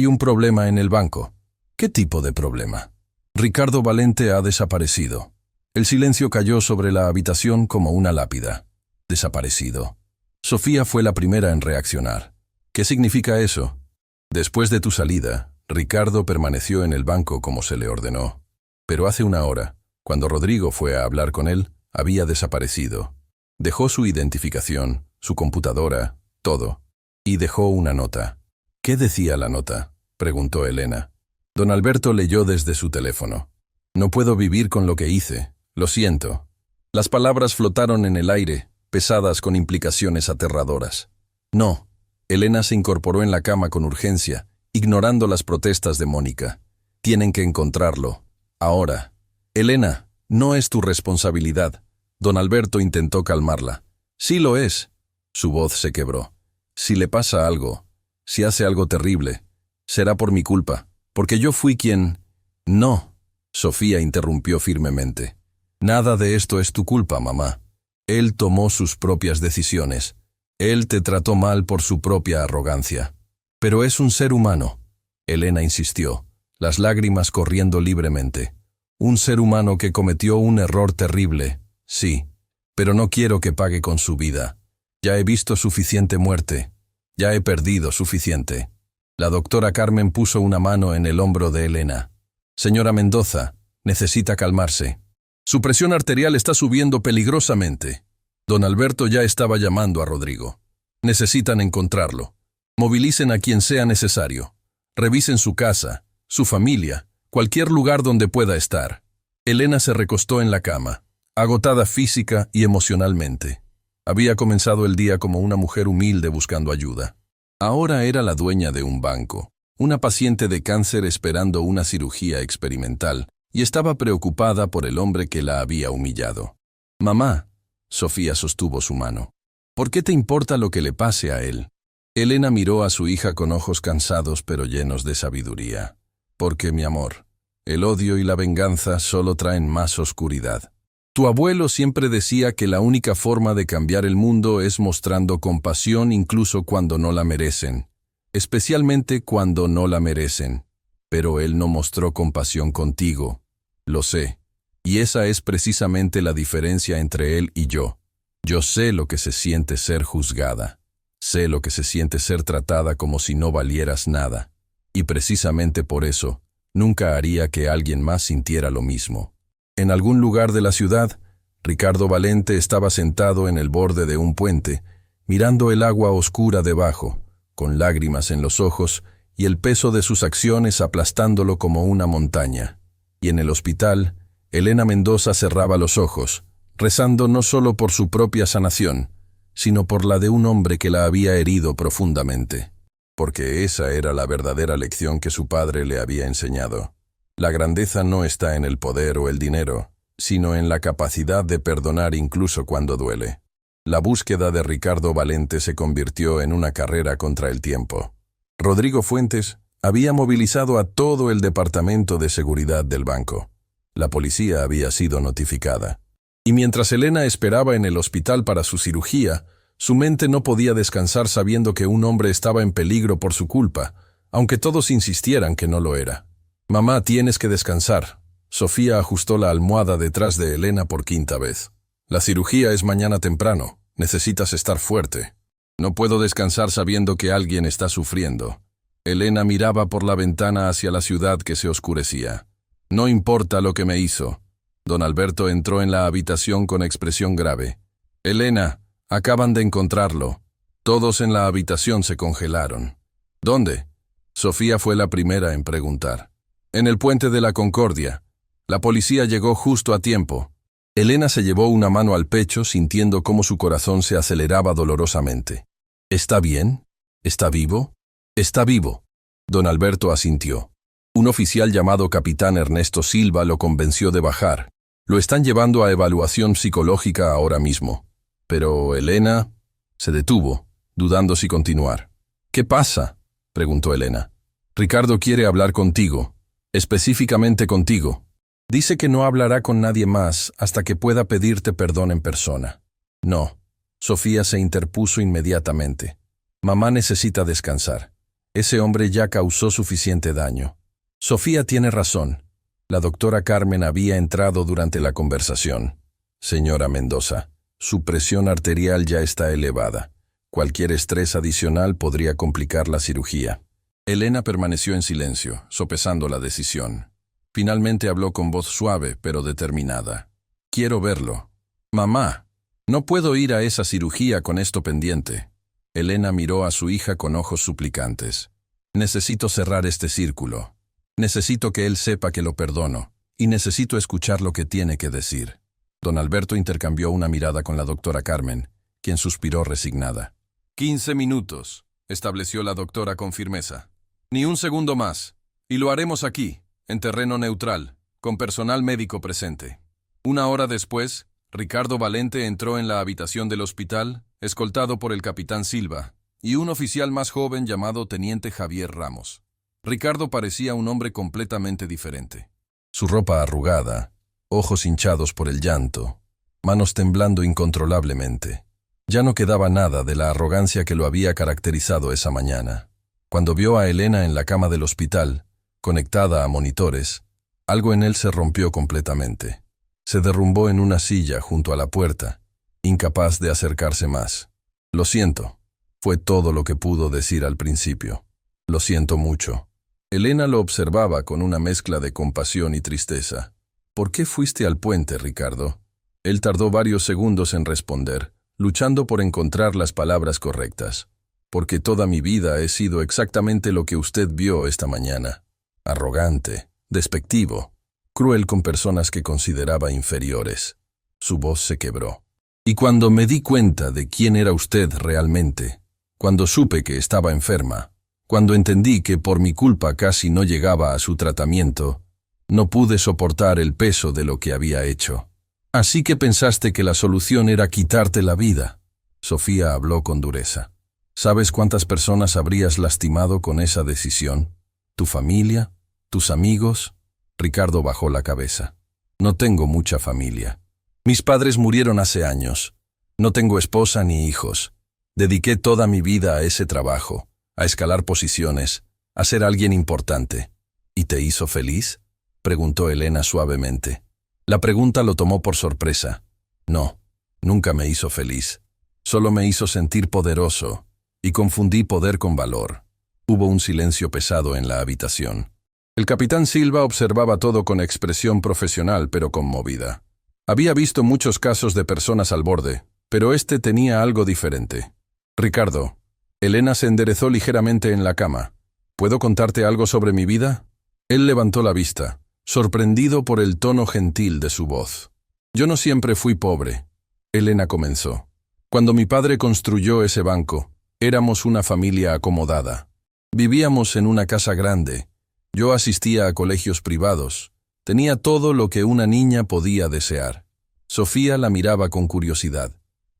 un problema en el banco. ¿Qué tipo de problema? Ricardo Valente ha desaparecido. El silencio cayó sobre la habitación como una lápida. Desaparecido. Sofía fue la primera en reaccionar. ¿Qué significa eso? Después de tu salida, Ricardo permaneció en el banco como se le ordenó. Pero hace una hora, cuando Rodrigo fue a hablar con él, había desaparecido. Dejó su identificación, su computadora, todo. Y dejó una nota. ¿Qué decía la nota?, preguntó Elena. Don Alberto leyó desde su teléfono. No puedo vivir con lo que hice. Lo siento. Las palabras flotaron en el aire, pesadas con implicaciones aterradoras. No. Elena se incorporó en la cama con urgencia, ignorando las protestas de Mónica. Tienen que encontrarlo. Ahora. Elena, no es tu responsabilidad. Don Alberto intentó calmarla. Sí lo es. Su voz se quebró. Si le pasa algo, si hace algo terrible, será por mi culpa, porque yo fui quien... No. Sofía interrumpió firmemente. Nada de esto es tu culpa, mamá. Él tomó sus propias decisiones. Él te trató mal por su propia arrogancia. Pero es un ser humano. Elena insistió, las lágrimas corriendo libremente. Un ser humano que cometió un error terrible, sí, pero no quiero que pague con su vida. Ya he visto suficiente muerte. Ya he perdido suficiente. La doctora Carmen puso una mano en el hombro de Elena. Señora Mendoza, necesita calmarse. Su presión arterial está subiendo peligrosamente. Don Alberto ya estaba llamando a Rodrigo. Necesitan encontrarlo. Movilicen a quien sea necesario. Revisen su casa, su familia, cualquier lugar donde pueda estar. Elena se recostó en la cama, agotada física y emocionalmente. Había comenzado el día como una mujer humilde buscando ayuda. Ahora era la dueña de un banco, una paciente de cáncer esperando una cirugía experimental, y estaba preocupada por el hombre que la había humillado. Mamá, Sofía sostuvo su mano. ¿Por qué te importa lo que le pase a él? Elena miró a su hija con ojos cansados pero llenos de sabiduría. Porque, mi amor, el odio y la venganza solo traen más oscuridad. Tu abuelo siempre decía que la única forma de cambiar el mundo es mostrando compasión incluso cuando no la merecen, especialmente cuando no la merecen. Pero él no mostró compasión contigo. Lo sé. Y esa es precisamente la diferencia entre él y yo. Yo sé lo que se siente ser juzgada. Sé lo que se siente ser tratada como si no valieras nada. Y precisamente por eso, nunca haría que alguien más sintiera lo mismo. En algún lugar de la ciudad, Ricardo Valente estaba sentado en el borde de un puente, mirando el agua oscura debajo, con lágrimas en los ojos y el peso de sus acciones aplastándolo como una montaña. Y en el hospital, Elena Mendoza cerraba los ojos, rezando no solo por su propia sanación, sino por la de un hombre que la había herido profundamente. porque esa era la verdadera lección que su padre le había enseñado. La grandeza no está en el poder o el dinero, sino en la capacidad de perdonar incluso cuando duele. La búsqueda de Ricardo Valente se convirtió en una carrera contra el tiempo. Rodrigo Fuentes había movilizado a todo el departamento de seguridad del banco. La policía había sido notificada. Y mientras Elena esperaba en el hospital para su cirugía, su mente no podía descansar sabiendo que un hombre estaba en peligro por su culpa, aunque todos insistieran que no lo era. «Mamá, tienes que descansar». Sofía ajustó la almohada detrás de Elena por quinta vez. «La cirugía es mañana temprano. Necesitas estar fuerte». «No puedo descansar sabiendo que alguien está sufriendo». Elena miraba por la ventana hacia la ciudad que se oscurecía. «No importa lo que me hizo». Don Alberto entró en la habitación con expresión grave. «Elena, acaban de encontrarlo». Todos en la habitación se congelaron. «¿Dónde?» Sofía fue la primera en preguntar. «En el puente de la Concordia. La policía llegó justo a tiempo». Elena se llevó una mano al pecho sintiendo cómo su corazón se aceleraba dolorosamente. «¿Está bien? ¿Está vivo?» «Está vivo». Don Alberto asintió. Un oficial llamado capitán Ernesto Silva lo convenció de bajar. Lo están llevando a evaluación psicológica ahora mismo. Pero Elena se detuvo, dudando si continuar. «¿Qué pasa?», preguntó Elena. «Ricardo quiere hablar contigo, específicamente contigo. Dice que no hablará con nadie más hasta que pueda pedirte perdón en persona». «No». Sofía se interpuso inmediatamente. «Mamá necesita descansar. Ese hombre ya causó suficiente daño». «Sofía tiene razón». La doctora Carmen había entrado durante la conversación. «Señora Mendoza, su presión arterial ya está elevada. Cualquier estrés adicional podría complicar la cirugía». Elena permaneció en silencio, sopesando la decisión. Finalmente habló con voz suave, pero determinada. «Quiero verlo». «Mamá, no puedo ir a esa cirugía con esto pendiente». Elena miró a su hija con ojos suplicantes. «Necesito cerrar este círculo. Necesito que él sepa que lo perdono, y necesito escuchar lo que tiene que decir». Don Alberto intercambió una mirada con la doctora Carmen, quien suspiró resignada. 15 minutos, estableció la doctora con firmeza. Ni un segundo más, y lo haremos aquí, en terreno neutral, con personal médico presente. Una hora después, Ricardo Valente entró en la habitación del hospital, escoltado por el capitán Silva, y un oficial más joven llamado teniente Javier Ramos. Ricardo parecía un hombre completamente diferente. Su ropa arrugada, ojos hinchados por el llanto, manos temblando incontrolablemente. Ya no quedaba nada de la arrogancia que lo había caracterizado esa mañana. Cuando vio a Elena en la cama del hospital, conectada a monitores, algo en él se rompió completamente. Se derrumbó en una silla junto a la puerta, incapaz de acercarse más. «Lo siento», fue todo lo que pudo decir al principio. «Lo siento mucho». Elena lo observaba con una mezcla de compasión y tristeza. «¿Por qué fuiste al puente, Ricardo?». Él tardó varios segundos en responder, luchando por encontrar las palabras correctas. «Porque toda mi vida he sido exactamente lo que usted vio esta mañana. Arrogante, despectivo, cruel con personas que consideraba inferiores». Su voz se quebró. «Y cuando me di cuenta de quién era usted realmente, cuando supe que estaba enferma, cuando entendí que por mi culpa casi no llegaba a su tratamiento, no pude soportar el peso de lo que había hecho. Así que pensaste que la solución era quitarte la vida». Sofía habló con dureza. «¿Sabes cuántas personas habrías lastimado con esa decisión? ¿Tu familia? ¿Tus amigos?». Ricardo bajó la cabeza. «No tengo mucha familia. Mis padres murieron hace años. No tengo esposa ni hijos. Dediqué toda mi vida a ese trabajo, a escalar posiciones, a ser alguien importante». «¿Y te hizo feliz?», preguntó Elena suavemente. La pregunta lo tomó por sorpresa. «No, nunca me hizo feliz. Solo me hizo sentir poderoso, y confundí poder con valor». Hubo un silencio pesado en la habitación. El capitán Silva observaba todo con expresión profesional pero conmovida. Había visto muchos casos de personas al borde, pero este tenía algo diferente. «Ricardo». Elena se enderezó ligeramente en la cama. «¿Puedo contarte algo sobre mi vida?». Él levantó la vista, sorprendido por el tono gentil de su voz. «Yo no siempre fui pobre», Elena comenzó. «Cuando mi padre construyó ese banco, éramos una familia acomodada. Vivíamos en una casa grande. Yo asistía a colegios privados. Tenía todo lo que una niña podía desear. Sofía la miraba con curiosidad.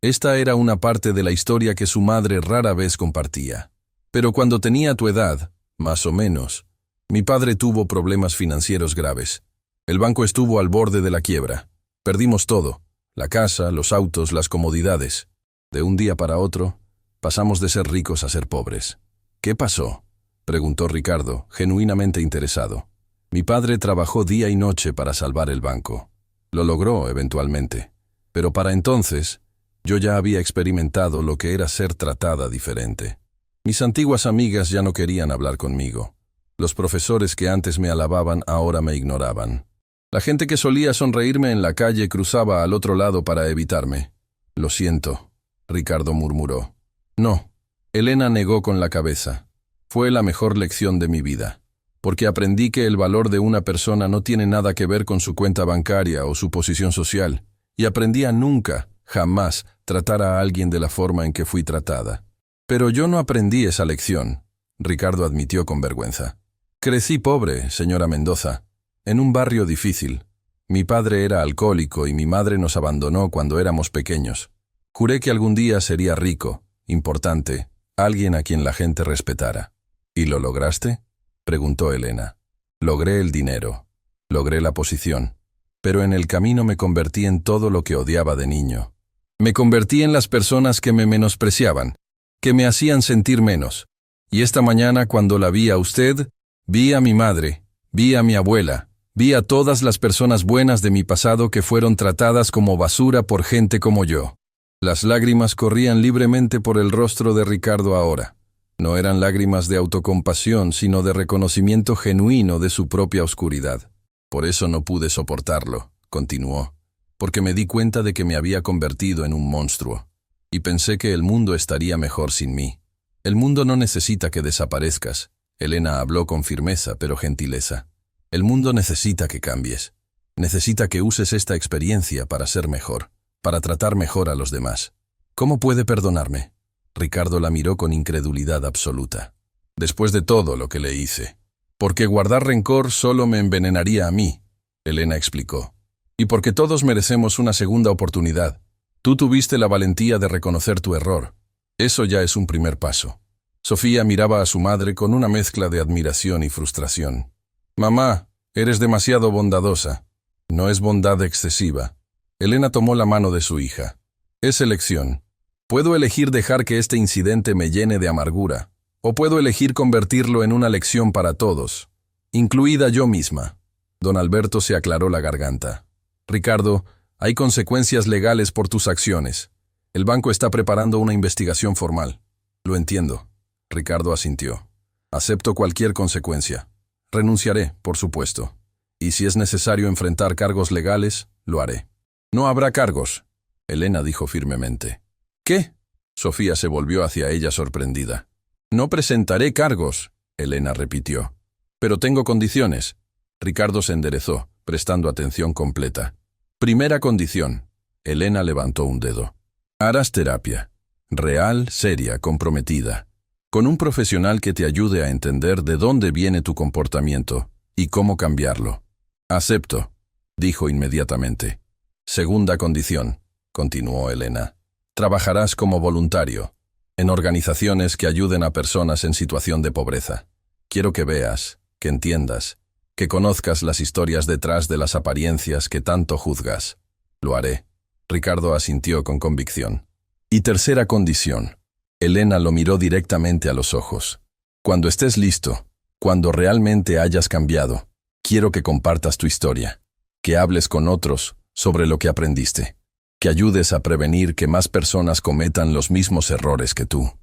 Esta era una parte de la historia que su madre rara vez compartía. Pero cuando tenía tu edad, más o menos, mi padre tuvo problemas financieros graves. El banco estuvo al borde de la quiebra. Perdimos todo, la casa, los autos, las comodidades. De un día para otro, pasamos de ser ricos a ser pobres. ¿Qué pasó?, preguntó Ricardo, genuinamente interesado. Mi padre trabajó día y noche para salvar el banco. Lo logró, eventualmente. Pero para entonces, yo ya había experimentado lo que era ser tratada diferente. Mis antiguas amigas ya no querían hablar conmigo. Los profesores que antes me alababan ahora me ignoraban. La gente que solía sonreírme en la calle cruzaba al otro lado para evitarme. Lo siento, Ricardo murmuró. No, Elena negó con la cabeza. Fue la mejor lección de mi vida, porque aprendí que el valor de una persona no tiene nada que ver con su cuenta bancaria o su posición social, y aprendí a nunca, jamás, tratar a alguien de la forma en que fui tratada. Pero yo no aprendí esa lección, Ricardo admitió con vergüenza. Crecí pobre, señora Mendoza, en un barrio difícil. Mi padre era alcohólico y mi madre nos abandonó cuando éramos pequeños. Juré que algún día sería rico, importante, alguien a quien la gente respetara. ¿Y lo lograste?, preguntó Elena. Logré el dinero, logré la posición, pero en el camino me convertí en todo lo que odiaba de niño. Me convertí en las personas que me menospreciaban, que me hacían sentir menos. Y esta mañana, cuando la vi a usted, vi a mi madre, vi a mi abuela, vi a todas las personas buenas de mi pasado que fueron tratadas como basura por gente como yo. Las lágrimas corrían libremente por el rostro de Ricardo ahora. No eran lágrimas de autocompasión, sino de reconocimiento genuino de su propia oscuridad. Por eso no pude soportarlo, continuó, porque me di cuenta de que me había convertido en un monstruo, y pensé que el mundo estaría mejor sin mí. El mundo no necesita que desaparezcas. Elena habló con firmeza, pero gentileza. El mundo necesita que cambies. Necesita que uses esta experiencia para ser mejor, para tratar mejor a los demás. ¿Cómo puede perdonarme? Ricardo la miró con incredulidad absoluta. Después de todo lo que le hice. Porque guardar rencor solo me envenenaría a mí, Elena explicó. Y porque todos merecemos una segunda oportunidad. Tú tuviste la valentía de reconocer tu error. Eso ya es un primer paso. Sofía miraba a su madre con una mezcla de admiración y frustración. Mamá, eres demasiado bondadosa. No es bondad excesiva. Elena tomó la mano de su hija. Es elección. Puedo elegir dejar que este incidente me llene de amargura, o puedo elegir convertirlo en una lección para todos, incluida yo misma. Don Alberto se aclaró la garganta. Ricardo, hay consecuencias legales por tus acciones. El banco está preparando una investigación formal. Lo entiendo. Ricardo asintió. Acepto cualquier consecuencia. Renunciaré, por supuesto. Y si es necesario enfrentar cargos legales, lo haré. No habrá cargos, Elena dijo firmemente. ¿Qué? Sofía se volvió hacia ella sorprendida. No presentaré cargos, Elena repitió. Pero tengo condiciones. Ricardo se enderezó, prestando atención completa. Primera condición. Elena levantó un dedo. Harás terapia. Real, seria, comprometida. Con un profesional que te ayude a entender de dónde viene tu comportamiento y cómo cambiarlo. Acepto, dijo inmediatamente. Segunda condición, continuó Elena. Trabajarás como voluntario, en organizaciones que ayuden a personas en situación de pobreza. Quiero que veas, que entiendas, que conozcas las historias detrás de las apariencias que tanto juzgas. Lo haré. Ricardo asintió con convicción. Y tercera condición. Elena lo miró directamente a los ojos. Cuando estés listo, cuando realmente hayas cambiado, quiero que compartas tu historia, que hables con otros sobre lo que aprendiste, que ayudes a prevenir que más personas cometan los mismos errores que tú.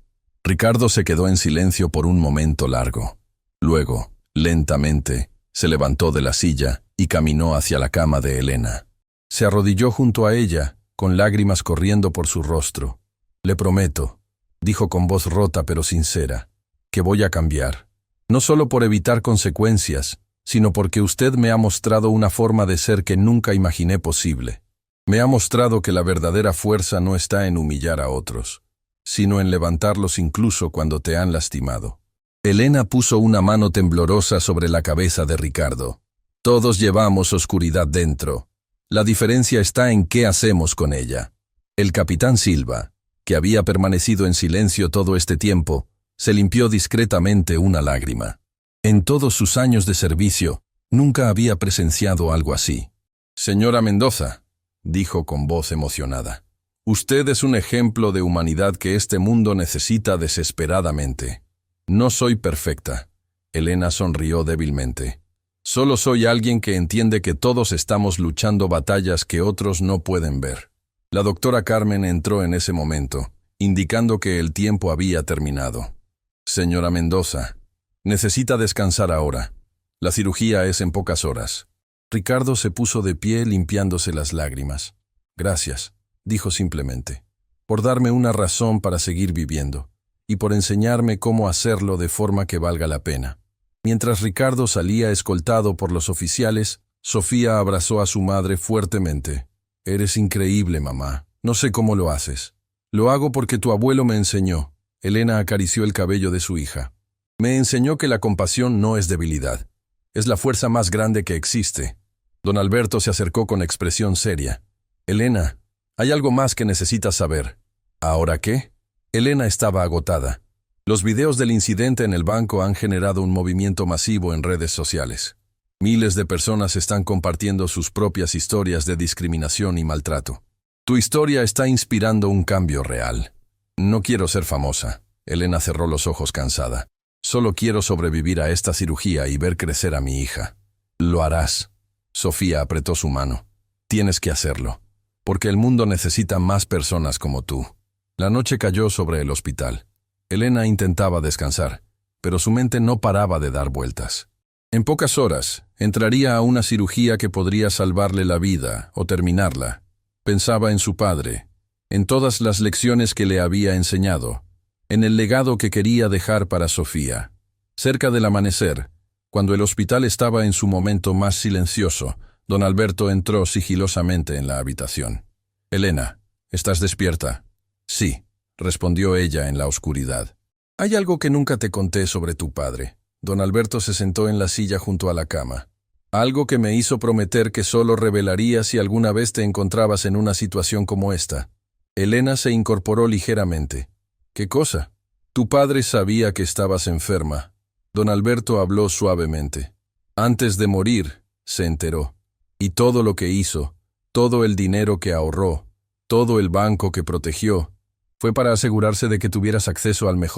Ricardo se quedó en silencio por un momento largo. Luego, lentamente, se levantó de la silla y caminó hacia la cama de Elena. Se arrodilló junto a ella, con lágrimas corriendo por su rostro. Le prometo, dijo con voz rota pero sincera, que voy a cambiar. No solo por evitar consecuencias, sino porque usted me ha mostrado una forma de ser que nunca imaginé posible. Me ha mostrado que la verdadera fuerza no está en humillar a otros, sino en levantarlos incluso cuando te han lastimado. Elena puso una mano temblorosa sobre la cabeza de Ricardo. Todos llevamos oscuridad dentro. La diferencia está en qué hacemos con ella. El capitán Silva, que había permanecido en silencio todo este tiempo, se limpió discretamente una lágrima. En todos sus años de servicio, nunca había presenciado algo así. «Señora Mendoza», dijo con voz emocionada, «usted es un ejemplo de humanidad que este mundo necesita desesperadamente». «No soy perfecta», Elena sonrió débilmente. «Solo soy alguien que entiende que todos estamos luchando batallas que otros no pueden ver». La doctora Carmen entró en ese momento, indicando que el tiempo había terminado. «Señora Mendoza, necesita descansar ahora. La cirugía es en pocas horas». Ricardo se puso de pie limpiándose las lágrimas. «Gracias», dijo simplemente, «por darme una razón para seguir viviendo, y por enseñarme cómo hacerlo de forma que valga la pena». Mientras Ricardo salía escoltado por los oficiales, Sofía abrazó a su madre fuertemente. «Eres increíble, mamá. No sé cómo lo haces». «Lo hago porque tu abuelo me enseñó». Elena acarició el cabello de su hija. «Me enseñó que la compasión no es debilidad. Es la fuerza más grande que existe». Don Alberto se acercó con expresión seria. «Elena, hay algo más que necesitas saber». «¿Ahora qué?» Elena estaba agotada. Los videos del incidente en el banco han generado un movimiento masivo en redes sociales. Miles de personas están compartiendo sus propias historias de discriminación y maltrato. Tu historia está inspirando un cambio real. No quiero ser famosa. Elena cerró los ojos cansada. Solo quiero sobrevivir a esta cirugía y ver crecer a mi hija. Lo harás. Sofía apretó su mano. Tienes que hacerlo. Porque el mundo necesita más personas como tú. La noche cayó sobre el hospital. Elena intentaba descansar, pero su mente no paraba de dar vueltas. En pocas horas, entraría a una cirugía que podría salvarle la vida o terminarla. Pensaba en su padre, en todas las lecciones que le había enseñado, en el legado que quería dejar para Sofía. Cerca del amanecer, cuando el hospital estaba en su momento más silencioso, don Alberto entró sigilosamente en la habitación. «Elena, ¿estás despierta?» «Sí», respondió ella en la oscuridad. «Hay algo que nunca te conté sobre tu padre». Don Alberto se sentó en la silla junto a la cama. «Algo que me hizo prometer que solo revelaría si alguna vez te encontrabas en una situación como esta». Elena se incorporó ligeramente. «¿Qué cosa?» «Tu padre sabía que estabas enferma». Don Alberto habló suavemente. «Antes de morir», se enteró. «Y todo lo que hizo, todo el dinero que ahorró, todo el banco que protegió, fue para asegurarse de que tuvieras acceso al mejor